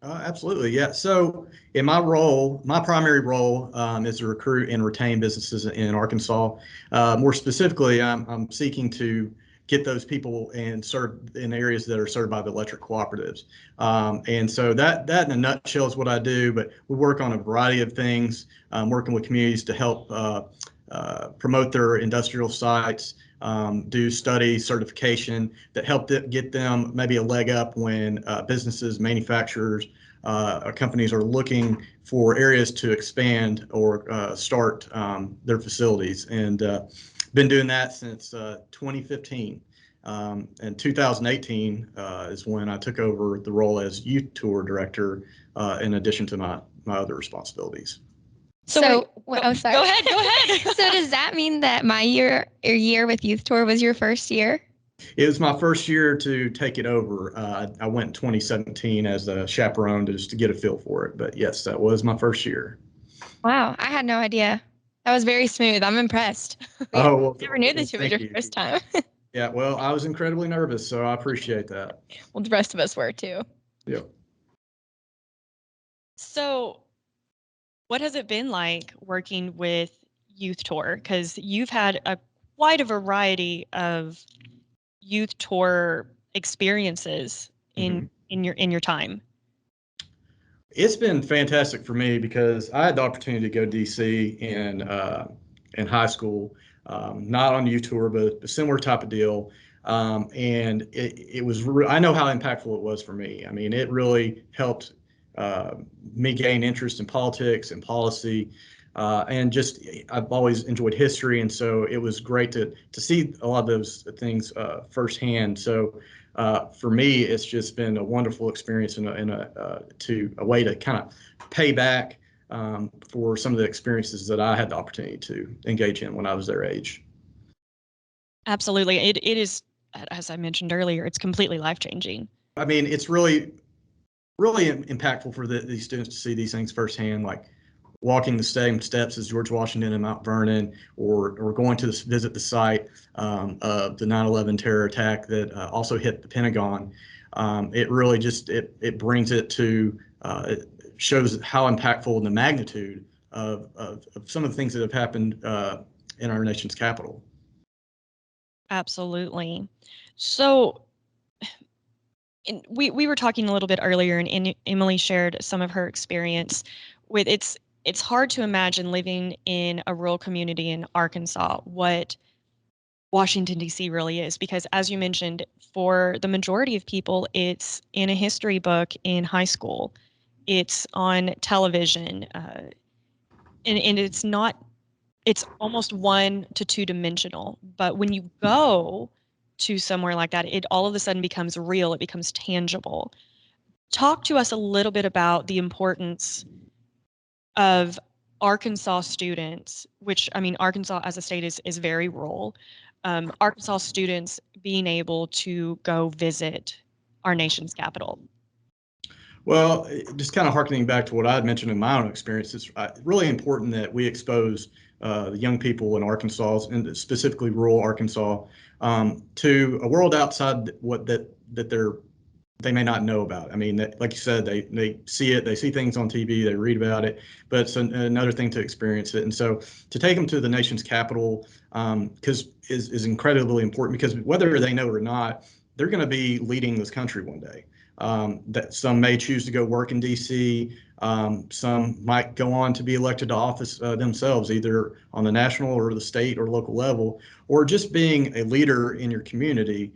Absolutely, yeah. So in my role, my primary role is to recruit and retain businesses in Arkansas. More specifically, I'm seeking to get those people and serve in areas that are served by the electric cooperatives. And so that in a nutshell is what I do, but we work on a variety of things, working with communities to help promote their industrial sites, do study certification that help get them maybe a leg up when businesses, manufacturers, or companies are looking for areas to expand or start their facilities. And been doing that since 2015. And 2018 is when I took over the role as Youth Tour Director in addition to my other responsibilities. Sorry. Go ahead. So does that mean that my year with Youth Tour was your first year? It was my first year to take it over. I went in 2017 as a chaperone just to get a feel for it. But yes, that was my first year. Wow, I had no idea. That was very smooth. I'm impressed. Well, never knew that you was your first time. Yeah, well, I was incredibly nervous, so I appreciate that. Well, the rest of us were too. Yeah. So what has it been like working with Youth Tour? Because you've had quite a variety of Youth Tour experiences in your time. It's been fantastic for me because I had the opportunity to go to DC in high school, not on Youth Tour, but a similar type of deal. And it was, I know how impactful it was for me. I mean, it really helped me gain interest in politics and policy, and just I've always enjoyed history, and so it was great to see a lot of those things firsthand. So for me, it's just been a wonderful experience and a way to kind of pay back for some of the experiences that I had the opportunity to engage in when I was their age. Absolutely. It is, as I mentioned earlier, it's completely life-changing. I mean, it's really impactful for these students to see these things firsthand, like walking the same steps as George Washington in Mount Vernon, or going to visit the site of the 9/11 terror attack that also hit the Pentagon. It really just it brings it to it shows how impactful and the magnitude of some of the things that have happened in our nation's capital. Absolutely. So we were talking a little bit earlier, and Emily shared some of her experience with it's hard to imagine living in a rural community in Arkansas, what Washington, D.C. really is, because as you mentioned, for the majority of people, it's in a history book in high school, it's on television, and it's almost 1 to 2 dimensional. But when you go to somewhere like that, it all of a sudden becomes real, it becomes tangible. Talk to us a little bit about the importance of Arkansas students, which, I mean, Arkansas as a state is very rural. Arkansas students being able to go visit our nation's capital. Well, just kind of harkening back to what I had mentioned in my own experience, it's really important that we expose the young people in Arkansas, and specifically rural Arkansas, to a world outside they may not know about. I mean, like you said, they see it, they see things on TV, they read about it, but it's another thing to experience it. And so to take them to the nation's capital is incredibly important, because whether they know or not, they're going to be leading this country one day. That some may choose to go work in DC. Some might go on to be elected to office themselves, either on the national or the state or local level, or just being a leader in your community.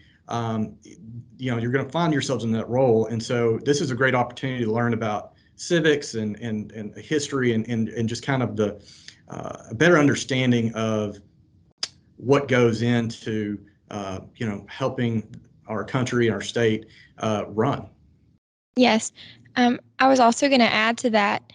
You're going to find yourselves in that role. And so this is a great opportunity to learn about civics and history and just kind of the a better understanding of what goes into helping our country and our state run. Yes. I was also going to add to that.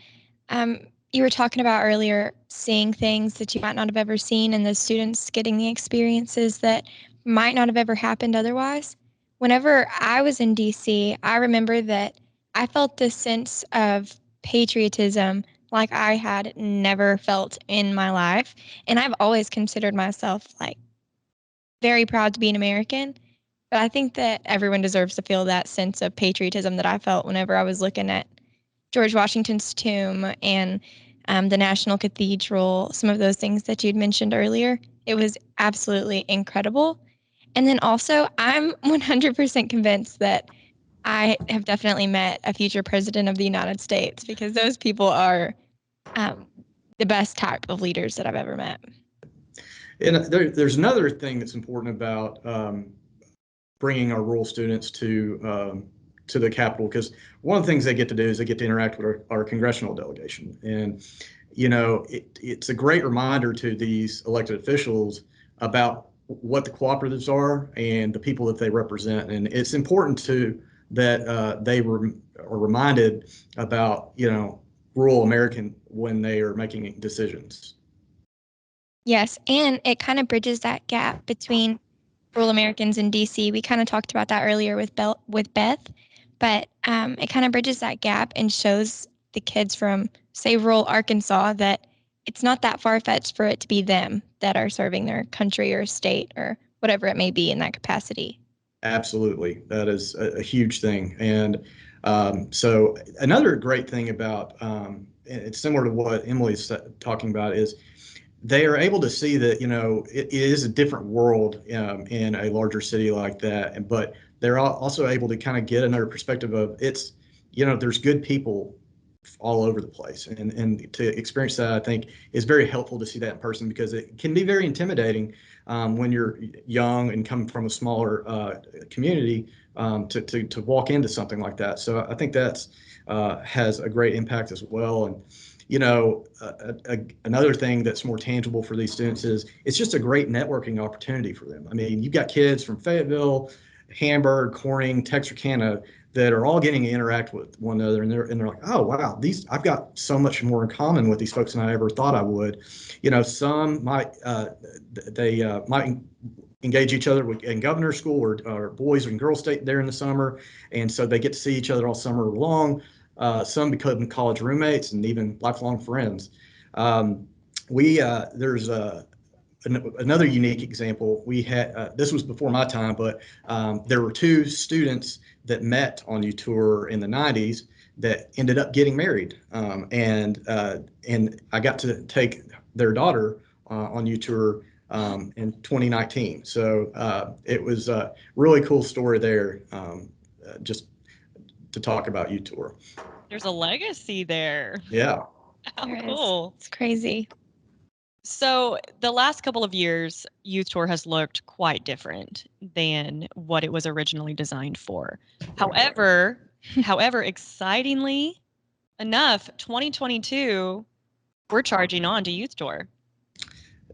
You were talking about earlier seeing things that you might not have ever seen, and the students getting the experiences that might not have ever happened otherwise. Whenever I was in DC, I remember that I felt this sense of patriotism like I had never felt in my life. And I've always considered myself like very proud to be an American. But I think that everyone deserves to feel that sense of patriotism that I felt whenever I was looking at George Washington's tomb and the National Cathedral, some of those things that you'd mentioned earlier. It was absolutely incredible. And then also, I'm 100% convinced that I have definitely met a future president of the United States, because those people are the best type of leaders that I've ever met. And there's another thing that's important about bringing our rural students to the Capitol, because one of the things they get to do is they get to interact with our congressional delegation. And, it's a great reminder to these elected officials about what the cooperatives are and the people that they represent. And it's important that they are reminded about, rural American when they are making decisions. Yes, and it kind of bridges that gap between rural Americans in DC. We kind of talked about that earlier with Beth, but it kind of bridges that gap and shows the kids from, say, rural Arkansas that it's not that far-fetched for it to be them that are serving their country or state or whatever it may be in that capacity. Absolutely. That is a huge thing. And so another great thing about, it's similar to what Emily's talking about, is they are able to see that, it is a different world in a larger city like that. But they're also able to kind of get another perspective of it's, there's good people all over the place. And to experience that, I think, is very helpful to see that in person, because it can be very intimidating when you're young and come from a smaller community to walk into something like that. So I think that's has a great impact as well. And another thing that's more tangible for these students is it's just a great networking opportunity for them. I mean, you've got kids from Fayetteville, Hamburg, Corning, Texarkana, that are all getting to interact with one another, and they're like, oh wow, I've got so much more in common with these folks than I ever thought I would. Some might might engage each other in governor school, or boys and girls stay there in the summer, and so they get to see each other all summer long. Some become college roommates and even lifelong friends. There's another unique example. We had this was before my time, but there were two students that met on U-Tour in the 90s that ended up getting married, and I got to take their daughter on U-Tour in 2019. So it was a really cool story there, just to talk about U-Tour. There's a legacy there. Yeah. How There is. cool. It's crazy. So the last couple of years, Youth Tour has looked quite different than what it was originally designed for. However, excitingly enough, 2022, we're charging on to Youth Tour.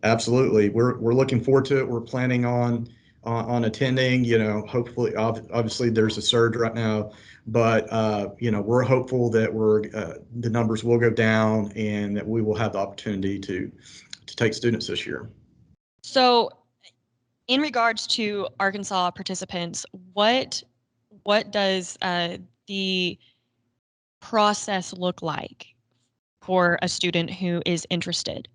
Absolutely. We're looking forward to it. We're planning on attending, hopefully, obviously there's a surge right now, but we're hopeful that the numbers will go down and that we will have the opportunity to take students this year. So in regards to Arkansas participants, what does the process look like for a student who is interested?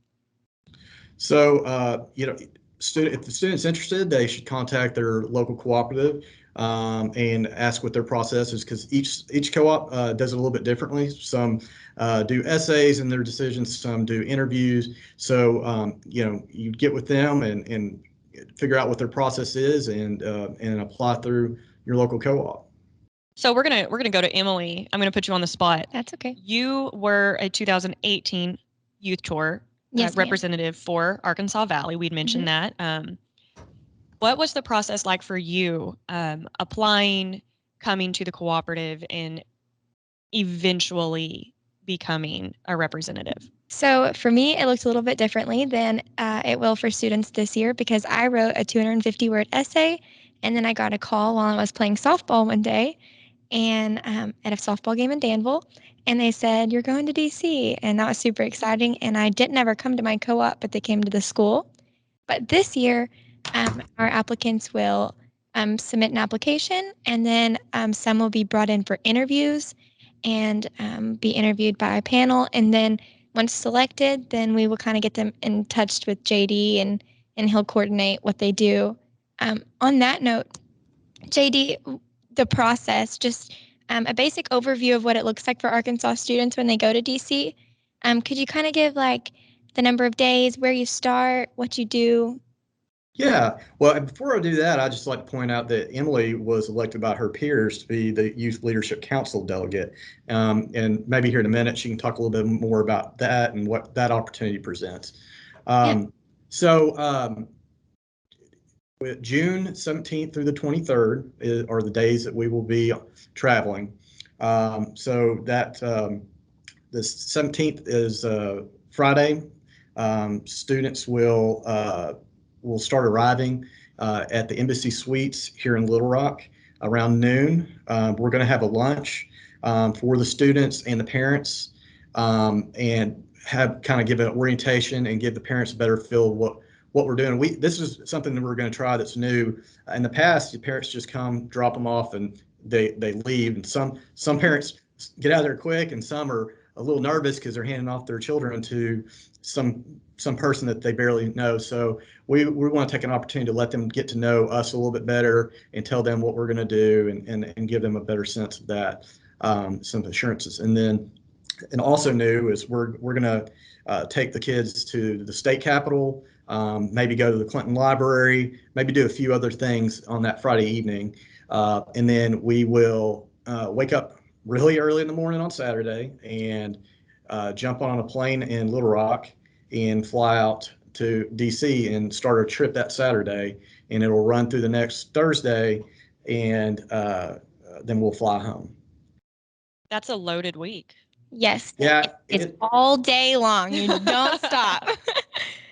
So, if the student's interested, they should contact their local cooperative and ask what their process is, because each co-op does it a little bit differently. Some do essays in their decisions, some do interviews. So, you get with them and figure out what their process is and apply through your local co-op. So we're gonna go to Emily. I'm gonna put you on the spot. That's okay. You were a 2018 Youth Tour representative for Arkansas Valley. We'd mentioned that. What was the process like for you applying, coming to the cooperative, and eventually becoming a representative? So for me, it looked a little bit differently than it will for students this year, because I wrote a 250-word essay, and then I got a call while I was playing softball one day and at a softball game in Danville, and they said, "You're going to DC," and that was super exciting. And I didn't ever come to my co-op, but they came to the school. But this year, our applicants will submit an application, and then some will be brought in for interviews and be interviewed by a panel. And then once selected, then we will kind of get them in touch with JD, and he'll coordinate what they do. On that note, JD, the process, just a basic overview of what it looks like for Arkansas students when they go to DC. Could you kind of give like the number of days, where you start, what you do? Yeah, well, before I do that, I'd just like to point out that Emily was elected by her peers to be the Youth Leadership Council delegate. And maybe here in a minute, she can talk a little bit more about that and what that opportunity presents. So June 17th through the 23rd are the days that we will be traveling. So that the 17th is Friday. Students will start arriving at the Embassy Suites here in Little Rock around noon. We're going to have a lunch for the students and the parents, and give an orientation and give the parents a better feel of what we're doing. This is something that we're going to try that's new. In the past, the parents just come, drop them off, and they leave. And some parents get out of there quick, and some are a little nervous because they're handing off their children to some person that they barely know. So we want to take an opportunity to let them get to know us a little bit better and tell them what we're going to do and give them a better sense of that, some assurances. And also new is we're going to take the kids to the state capitol, maybe go to the Clinton Library, maybe do a few other things on that Friday evening. And then we will wake up really early in the morning on Saturday and jump on a plane in Little Rock and fly out to DC and start our trip that Saturday. And it'll run through the next Thursday, and then we'll fly home. That's a loaded week. Yes. Yeah. It's all day long. You don't stop.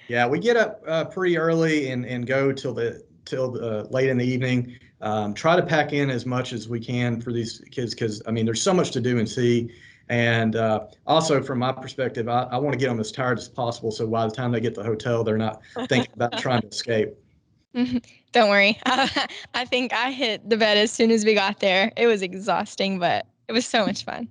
Yeah, we get up pretty early and go till the late in the evening. try to pack in as much as we can for these kids, because I mean, there's so much to do and see. And also, from my perspective, I want to get them as tired as possible, so by the time they get to the hotel, they're not thinking about trying to escape. Don't worry. I think I hit the bed as soon as we got there. It was exhausting, but it was so much fun.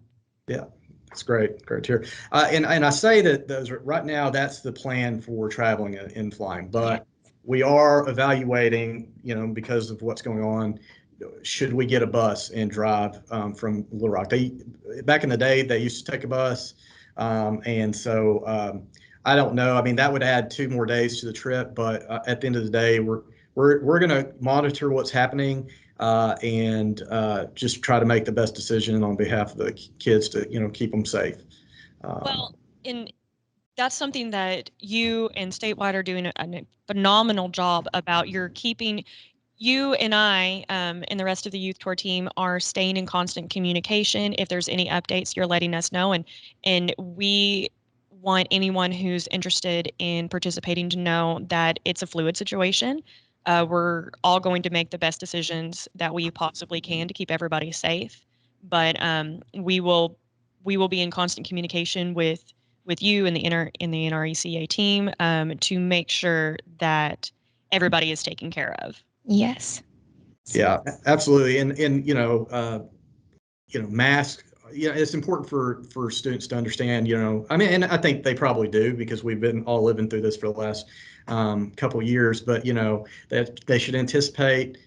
Yeah, it's great. Great to hear. And I say that those right now, that's the plan for traveling and flying, but we are evaluating, because of what's going on, should we get a bus and drive from Little Rock? Back in the day, they used to take a bus. And so I don't know. I mean, that would add 2 more days to the trip, but at the end of the day, we're going to monitor what's happening and just try to make the best decision on behalf of the kids to, keep them safe. And that's something that you and Statewide are doing a phenomenal job about. You're keeping, you and I and the rest of the youth tour team are staying in constant communication. If there's any updates, you're letting us know. And we want anyone who's interested in participating to know that it's a fluid situation. We're all going to make the best decisions that we possibly can to keep everybody safe. But we will be in constant communication with you and the NRECA team to make sure that everybody is taken care of. Yes. Yeah, absolutely. And masks. It's important for students to understand. I mean, and I think they probably do, because we've been all living through this for the last couple of years. But that they should anticipate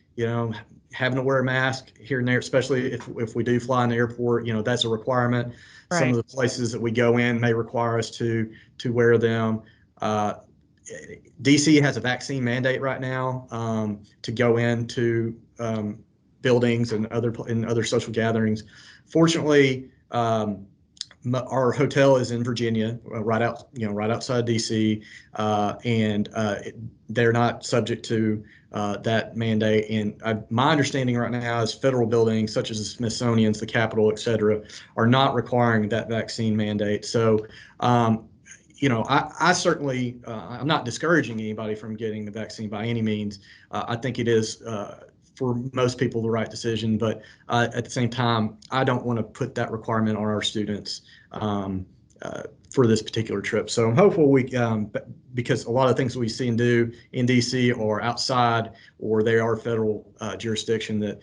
having to wear a mask here and there, especially if we do fly in the airport. That's a requirement. Right. Some of the places that we go in may require us to wear them. DC has a vaccine mandate right now to go into buildings and other social gatherings. Fortunately, our hotel is in Virginia, right outside DC, and they're not subject to that mandate. And my understanding right now is federal buildings such as the Smithsonian's, the Capitol, et cetera, are not requiring that vaccine mandate. So, I certainly, I'm not discouraging anybody from getting the vaccine by any means. I think it is, for most people, the right decision. But at the same time, I don't want to put that requirement on our students for this particular trip. So I'm hopeful because a lot of things we see and do in DC are outside, or they are federal jurisdiction, that,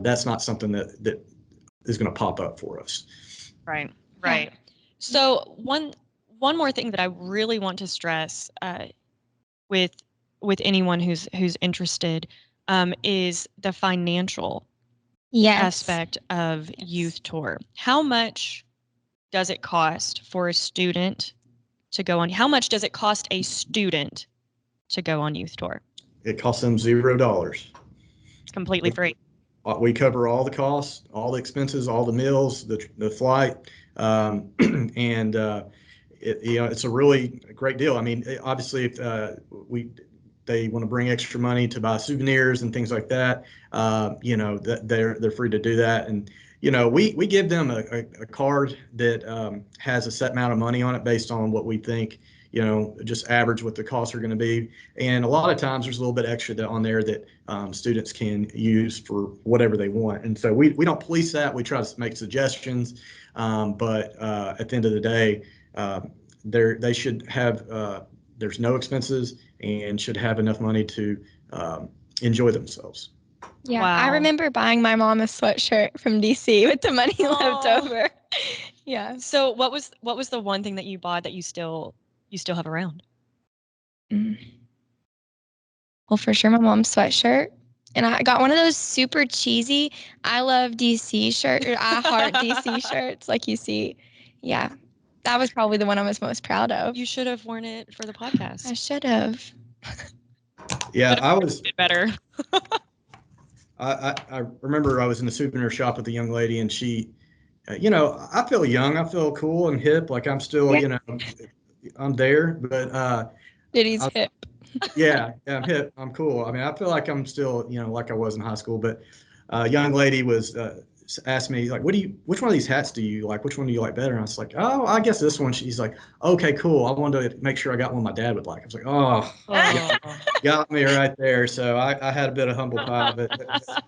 that's not something that is going to pop up for us. Right. So one more thing that I really want to stress with anyone who's interested is the financial aspect of youth tour. How much does it cost for a student to go on? How much does it cost a student to go on youth tour? It costs them $0. It's completely free. We cover all the costs, all the expenses, all the meals, the flight, and it's a really great deal. I mean, obviously, if they want to bring extra money to buy souvenirs and things like that, that they're free to do that. And we give them a card that has a set amount of money on it based on what we think, just average what the costs are going to be. And a lot of times there's a little bit extra on there that students can use for whatever they want. And so we don't police that. We try to make suggestions, but at the end of the day, they should have, there's no expenses and should have enough money to enjoy themselves. Yeah, wow. I remember buying my mom a sweatshirt from DC with the money left over. Yeah. So what was the one thing that you bought that you still have around? Well, for sure, my mom's sweatshirt. And I got one of those super cheesy I love DC shirt, or I heart DC shirts like you see. Yeah. That was probably the one I was most proud of. You should have worn it for the podcast. I should have. Yeah, I was better. I remember I was in the souvenir shop with a young lady, and she, I feel young, I feel cool and hip, like I'm still, I'm there, but Diddy's hip. Yeah, I'm hip, I'm cool. I mean, I feel like I'm still, like I was in high school, but a young lady was, asked me like, which one of these hats do you like? Which one do you like better? And I was like, oh, I guess this one. She's like, okay, cool. I wanted to make sure I got one my dad would like. I was like, oh, got me right there. So I had a bit of humble pie, but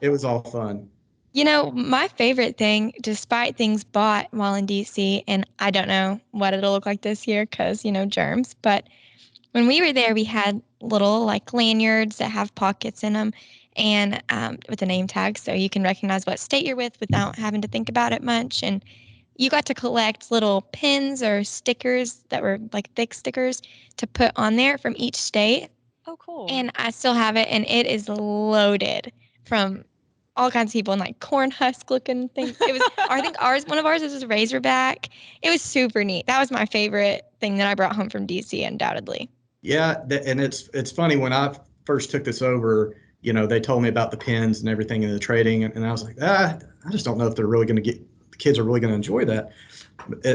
it was all fun. My favorite thing, despite things bought while in DC, and I don't know what it'll look like this year because, germs, but when we were there, we had little like lanyards that have pockets in them and with a name tag so you can recognize what state you're with without having to think about it much. And you got to collect little pins or stickers that were like thick stickers to put on there from each state. Oh, cool. And I still have it, and it is loaded from all kinds of people and like corn husk looking things. It was, I think one of ours was a Razorback. It was super neat. That was my favorite thing that I brought home from DC, undoubtedly. Yeah, and it's funny when I first took this over, they told me about the pins and everything and the trading, and I was like, I just don't know if they're really going to the kids are really going to enjoy that.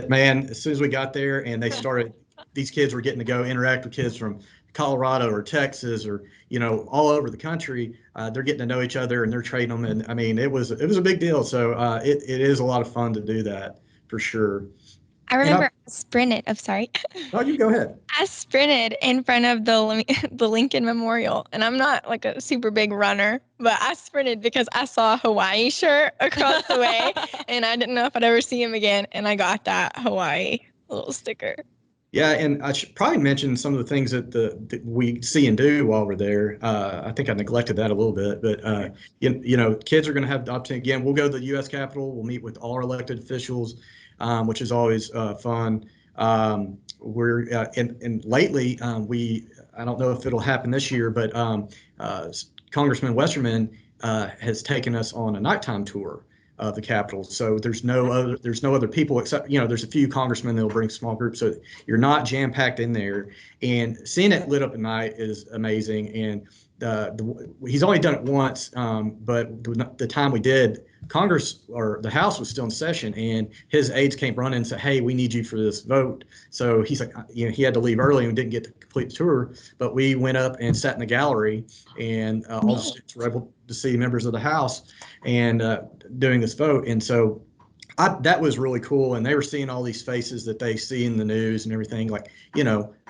Man, as soon as we got there and they started, these kids were getting to go interact with kids from Colorado or Texas or all over the country. They're getting to know each other and they're trading them, and I mean it was a big deal. So it is a lot of fun to do that for sure. I remember I sprinted. Oh, sorry. Oh, you go ahead. I sprinted in front of the Lincoln Memorial, and I'm not like a super big runner, but I sprinted because I saw a Hawaii shirt across the way, and I didn't know if I'd ever see him again, and I got that Hawaii little sticker. Yeah, and I should probably mention some of the things that we see and do while we're there. I think I neglected that a little bit, but kids are going to have the opportunity. Again, we'll go to the U.S. Capitol. We'll meet with all our elected officials, which is always fun. We're and lately I don't know if it'll happen this year, but Congressman Westerman has taken us on a nighttime tour of the Capitol. So there's no other people except there's a few congressmen that'll bring small groups, so you're not jam packed in there. And seeing it lit up at night is amazing. And he's only done it once, but the time we did, Congress or the House was still in session, and his aides came running and said, "Hey, we need you for this vote." So he's like, he had to leave early and didn't get to complete the tour, but we went up and sat in the gallery, and all the students were able to see members of the House and doing this vote. And so that was really cool. And they were seeing all these faces that they see in the news and everything, like,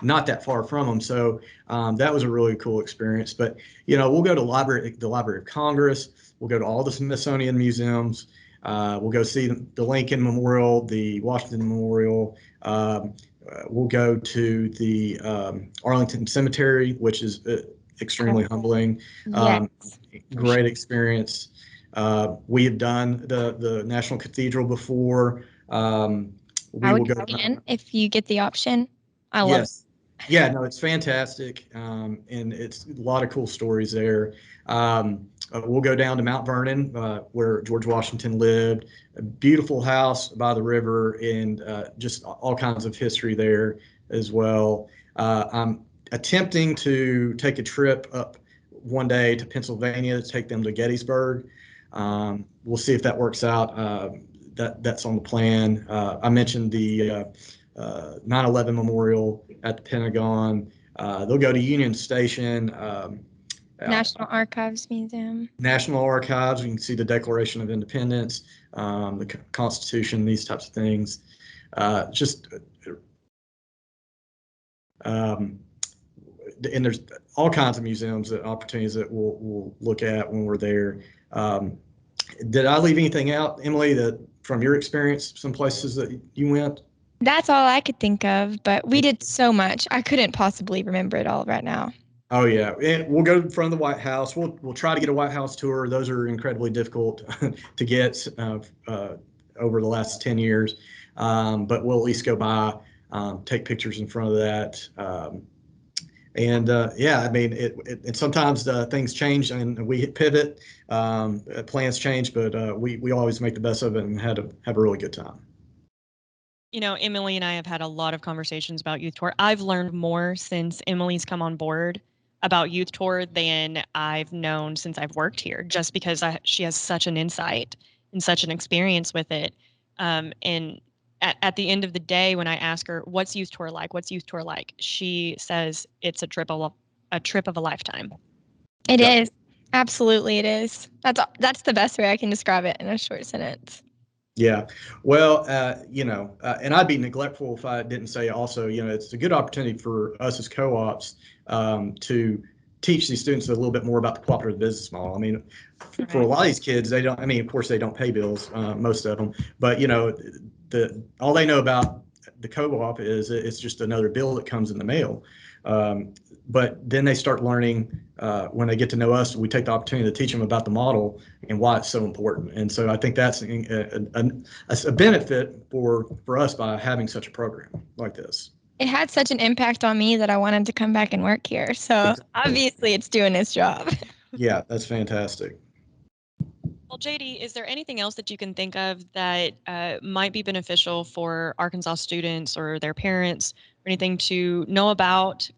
not that far from them. So that was a really cool experience. But, we'll go to the Library of Congress. We'll go to all the Smithsonian museums. We'll go see the Lincoln Memorial, the Washington Memorial. We'll go to the Arlington Cemetery, which is extremely humbling. Yes. Great experience. We have done the National Cathedral before. I would go again if you get the option. I love it. Yeah, no, it's fantastic. And it's a lot of cool stories there. We'll go down to Mount Vernon, where George Washington lived. A beautiful house by the river, and just all kinds of history there as well. I'm attempting to take a trip up one day to Pennsylvania to take them to Gettysburg. We'll see if that works out. That's on the plan. I mentioned the 9/11 Memorial at the Pentagon. They'll go to Union Station. National Archives Museum. National Archives. You can see the Declaration of Independence, the Constitution, these types of things. And there's all kinds of museums and opportunities that we'll look at when we're there. Did I leave anything out, Emily, that from your experience, some places that you went? That's all I could think of, but we did so much. I couldn't possibly remember it all right now. Oh yeah, and we'll go in front of the White House. We'll try to get a White House tour. Those are incredibly difficult to get over the last 10 years, but we'll at least go by, take pictures in front of that. I mean, it sometimes things change and we pivot, plans change, but we always make the best of it and have a really good time. Emily and I have had a lot of conversations about Youth Tour. I've learned more since Emily's come on board about Youth Tour than I've known since I've worked here, just because she has such an insight and such an experience with it. And at the end of the day, when I ask her, what's Youth Tour like? What's Youth Tour like? She says it's a trip of a lifetime. It is. Absolutely, it is. That's the best way I can describe it in a short sentence. Yeah. Well, and I'd be neglectful if I didn't say also, it's a good opportunity for us as co-ops to teach these students a little bit more about the cooperative business model. I mean, for a lot of these kids, they don't, I mean, of course, they don't pay bills, most of them, but, all they know about the co-op is it's just another bill that comes in the mail. But then they start learning when they get to know us, we take the opportunity to teach them about the model and why it's so important. And so I think that's a benefit for us by having such a program like this. It had such an impact on me that I wanted to come back and work here. So Exactly. obviously it's doing its job. Yeah, that's fantastic. Well, JD, is there anything else that you can think of that might be beneficial for Arkansas students or their parents, or anything to know about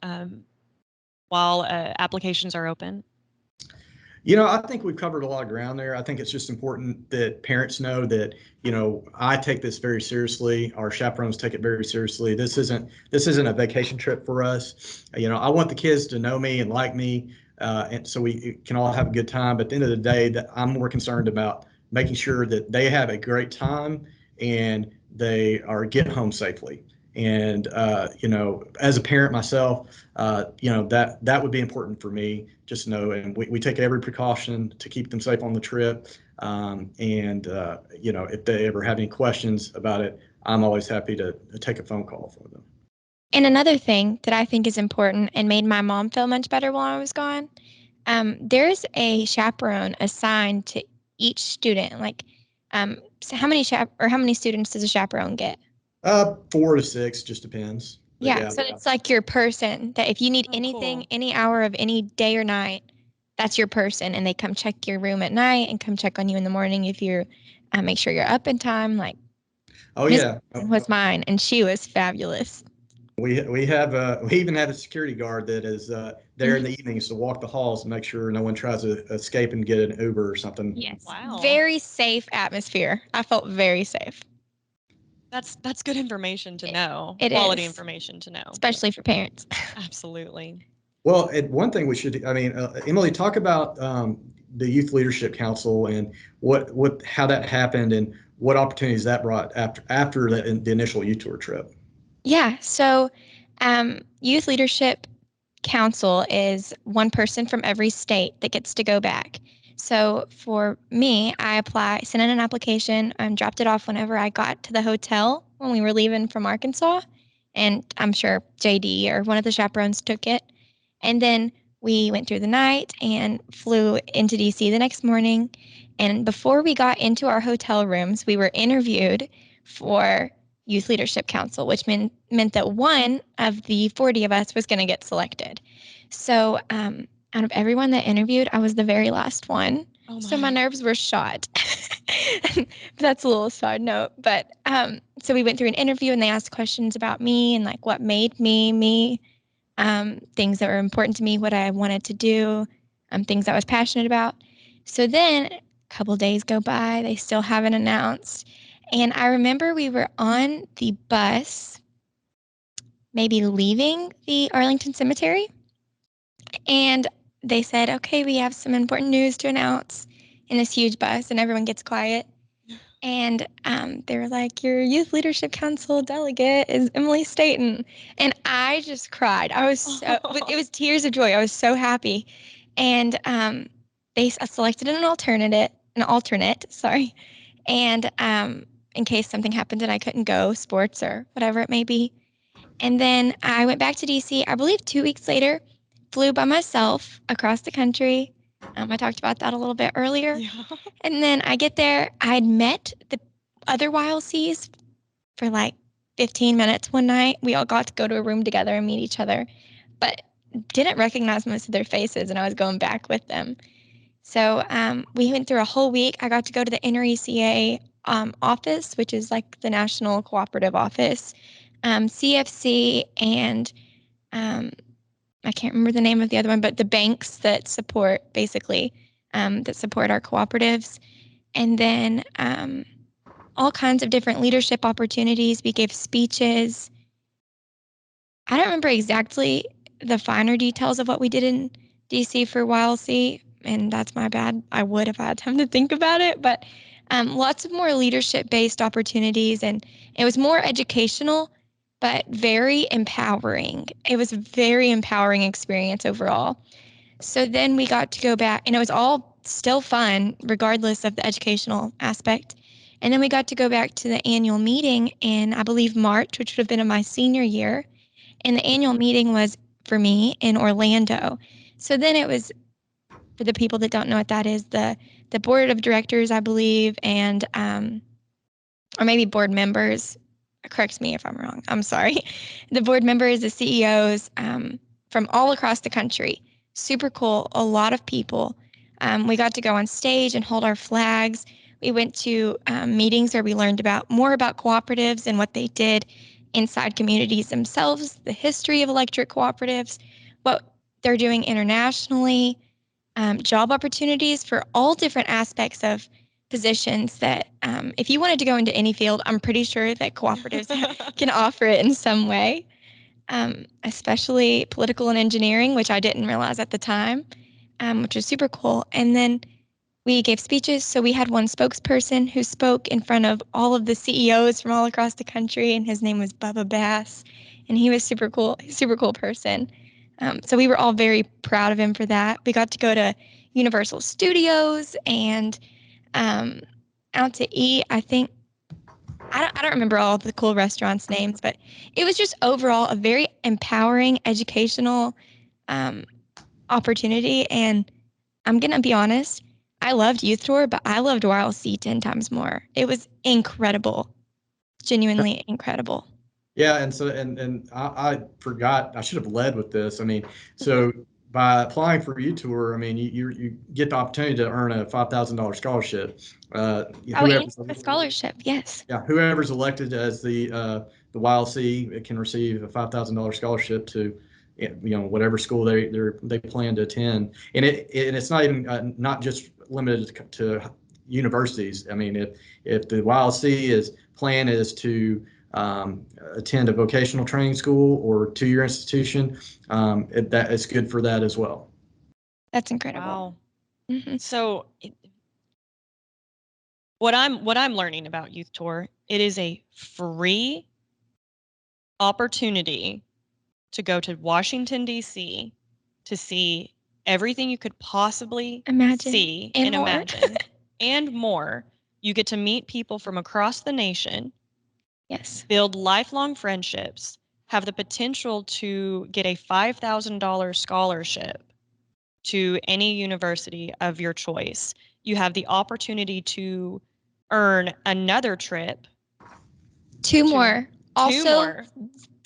while applications are open? I think we've covered a lot of ground there. I think it's just important that parents know that, I take this very seriously. Our chaperones take it very seriously. This isn't a vacation trip for us. I want the kids to know me and like me, and so we can all have a good time. But at the end of the day, that I'm more concerned about making sure that they have a great time and they get home safely. And as a parent myself, that would be important for me. Just know, and we take every precaution to keep them safe on the trip. If they ever have any questions about it, I'm always happy to take a phone call for them. And another thing that I think is important and made my mom feel much better while I was gone, there's a chaperone assigned to each student. Like, so how many students does a chaperone get? 4 to 6, just depends. But Yeah, so it's like your person that if you need anything, cool. any hour of any day or night, that's your person. And they come check your room at night and come check on you in the morning if you're, make sure you're up in time. Like, Oh this yeah, was mine, and she was fabulous. we even have a security guard that is there in the evenings to walk the halls and make sure no one tries to escape and get an Uber or something. Yes. Wow. Very safe atmosphere. I felt very safe. That's good information to know. It Quality is. information to know. Especially for parents. Absolutely. Well, one thing we should, Emily, talk about the Youth Leadership Council and how that happened and what opportunities that brought after the initial youth tour trip. Yeah. So, Youth Leadership Council is one person from every state that gets to go back. So for me, I sent in an application and dropped it off whenever I got to the hotel when we were leaving from Arkansas. And I'm sure JD or one of the chaperones took it. And then we went through the night and flew into DC the next morning. And before we got into our hotel rooms, we were interviewed for Youth Leadership Council, which meant that one of the 40 of us was going to get selected. So out of everyone that interviewed, I was the very last one. Oh so my nerves were shot. That's a little side note. But so we went through an interview and they asked questions about me and like what made me, things that were important to me, what I wanted to do, things I was passionate about. So then a couple days go by, they still haven't announced. And I remember we were on the bus, maybe leaving the Arlington Cemetery. And they said, okay, we have some important news to announce in this huge bus. And everyone gets quiet. And they were like, your Youth Leadership Council delegate is Emily Staten. And I just cried. I was it was tears of joy. I was so happy. And they selected an alternate, sorry. And in case something happened and I couldn't go, sports or whatever it may be. And then I went back to DC, I believe 2 weeks later, flew by myself across the country. I talked about that a little bit earlier. Yeah. And then I get there, I'd met the other YLCs for like 15 minutes one night. We all got to go to a room together and meet each other, but didn't recognize most of their faces, and I was going back with them. So we went through a whole week. I got to go to the NRECA office, which is like the National Cooperative Office, CFC, and I can't remember the name of the other one, but the banks that support that support our cooperatives. And then all kinds of different leadership opportunities. We gave speeches. I don't remember exactly the finer details of what we did in DC for YLC, and that's my bad. I would if I had time to think about it, but lots of more leadership-based opportunities, and it was more educational, but very empowering. It was a very empowering experience overall. So then we got to go back, and it was all still fun, regardless of the educational aspect. And then we got to go back to the annual meeting in, I believe, March, which would have been in my senior year. And the annual meeting was for me in Orlando. So then it was, for the people that don't know what that is, the board of directors, I believe, and or maybe board members. Correct me if I'm wrong. I'm sorry. The board members, the CEOs from all across the country. Super cool. A lot of people. We got to go on stage and hold our flags. We went to meetings where we learned more about cooperatives and what they did inside communities themselves, the history of electric cooperatives, what they're doing internationally, job opportunities for all different aspects of positions that if you wanted to go into any field, I'm pretty sure that cooperatives can offer it in some way, especially political and engineering, which I didn't realize at the time, which was super cool. And then we gave speeches. So we had one spokesperson who spoke in front of all of the CEOs from all across the country, and his name was Bubba Bass, and he was super cool, super cool person. So we were all very proud of him for that. We got to go to Universal Studios and out to eat. I think I don't remember all the cool restaurants' names, but it was just overall a very empowering, educational opportunity. And I'm gonna be honest, I loved Youth Tour, but I loved YLC 10 times more. It was incredible, genuinely incredible. Yeah, and so and I forgot, I should have led with this. I mean, so by applying for U-Tour, I mean you get the opportunity to earn a $5,000 scholarship. A scholarship, yes. Yeah, whoever's elected as the YLC can receive a $5,000 scholarship to, whatever school they plan to attend. And it's not even not just limited to universities. I mean, if the YLC plan is to attend a vocational training school or two-year institution, that is good for that as well. That's incredible. Wow. Mm-hmm. So what I'm learning about Youth Tour, it is a free opportunity to go to Washington, D.C. to see everything you could possibly see and imagine and more. You get to meet people from across the nation. Yes. Build lifelong friendships, have the potential to get a $5,000 scholarship to any university of your choice. You have the opportunity to earn another trip. Two more. Two more.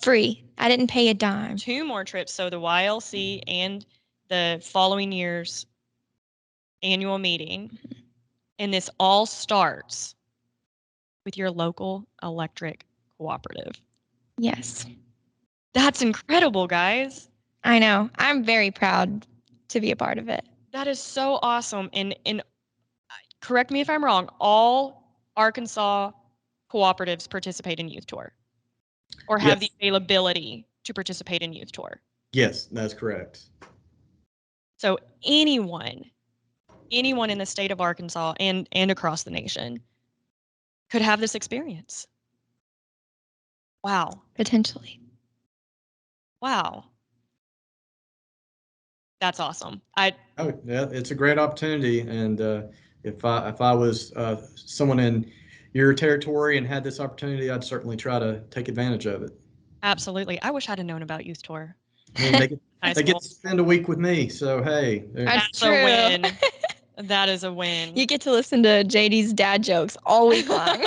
Free. I didn't pay a dime. 2 more trips. So the YLC and the following year's annual meeting. And this all starts with your local electric cooperative. Yes. That's incredible, guys. I know. I'm very proud to be a part of it. That is so awesome. And correct me if I'm wrong, all Arkansas cooperatives participate in Youth Tour or have the availability to participate in Youth Tour. Yes, that's correct. So anyone in the state of Arkansas and across the nation could have this experience. Wow. Potentially. Wow. That's awesome. Yeah, it's a great opportunity, and if I was someone in your territory and had this opportunity, I'd certainly try to take advantage of it. Absolutely. I wish I'd have known about Youth Tour. I mean, they get to spend a week with me, so hey. That's a win. That is a win. You get to listen to JD's dad jokes all week long.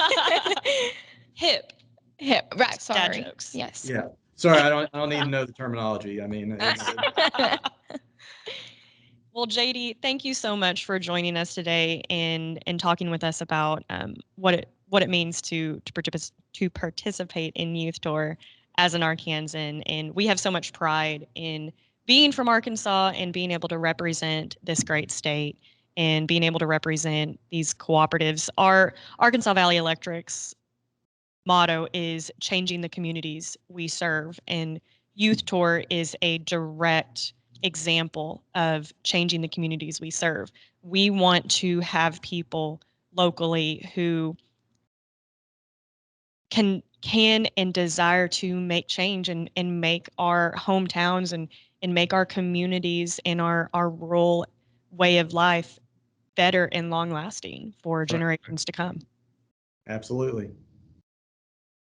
Hip. Right. Sorry. Dad jokes. Yes. Yeah. Sorry, I don't need to know the terminology. I mean, well, JD, thank you so much for joining us today and talking with us about what it means to participate in Youth Tour as an Arkansan. And we have so much pride in being from Arkansas and being able to represent this great state and being able to represent these cooperatives. Our Arkansas Valley Electric's motto is changing the communities we serve, and Youth Tour is a direct example of changing the communities we serve. We want to have people locally who can and desire to make change and make our hometowns and make our communities and our rural way of life better and long lasting for generations to come. Absolutely.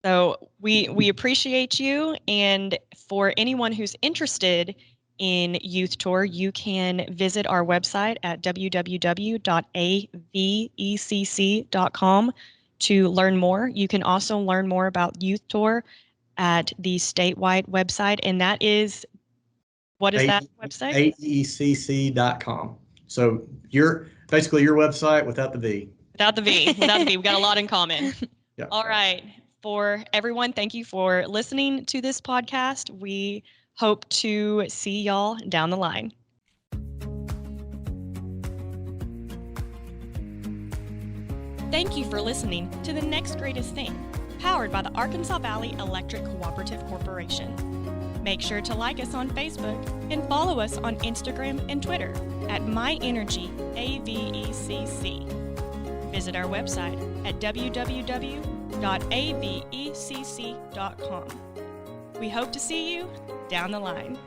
So we appreciate you, and for anyone who's interested in Youth Tour, you can visit our website at www.avecc.com to learn more. You can also learn more about Youth Tour at the statewide website, and that is, what is that website? AECC.com. So basically your website without the V. Without the V. Without the V. We've got a lot in common. Yeah. All right. For everyone, thank you for listening to this podcast. We hope to see y'all down the line. Thank you for listening to The Next Greatest Thing, powered by the Arkansas Valley Electric Cooperative Corporation. Make sure to like us on Facebook and follow us on Instagram and Twitter at MyEnergyAVECC. Visit our website at www.avecc.com. We hope to see you down the line.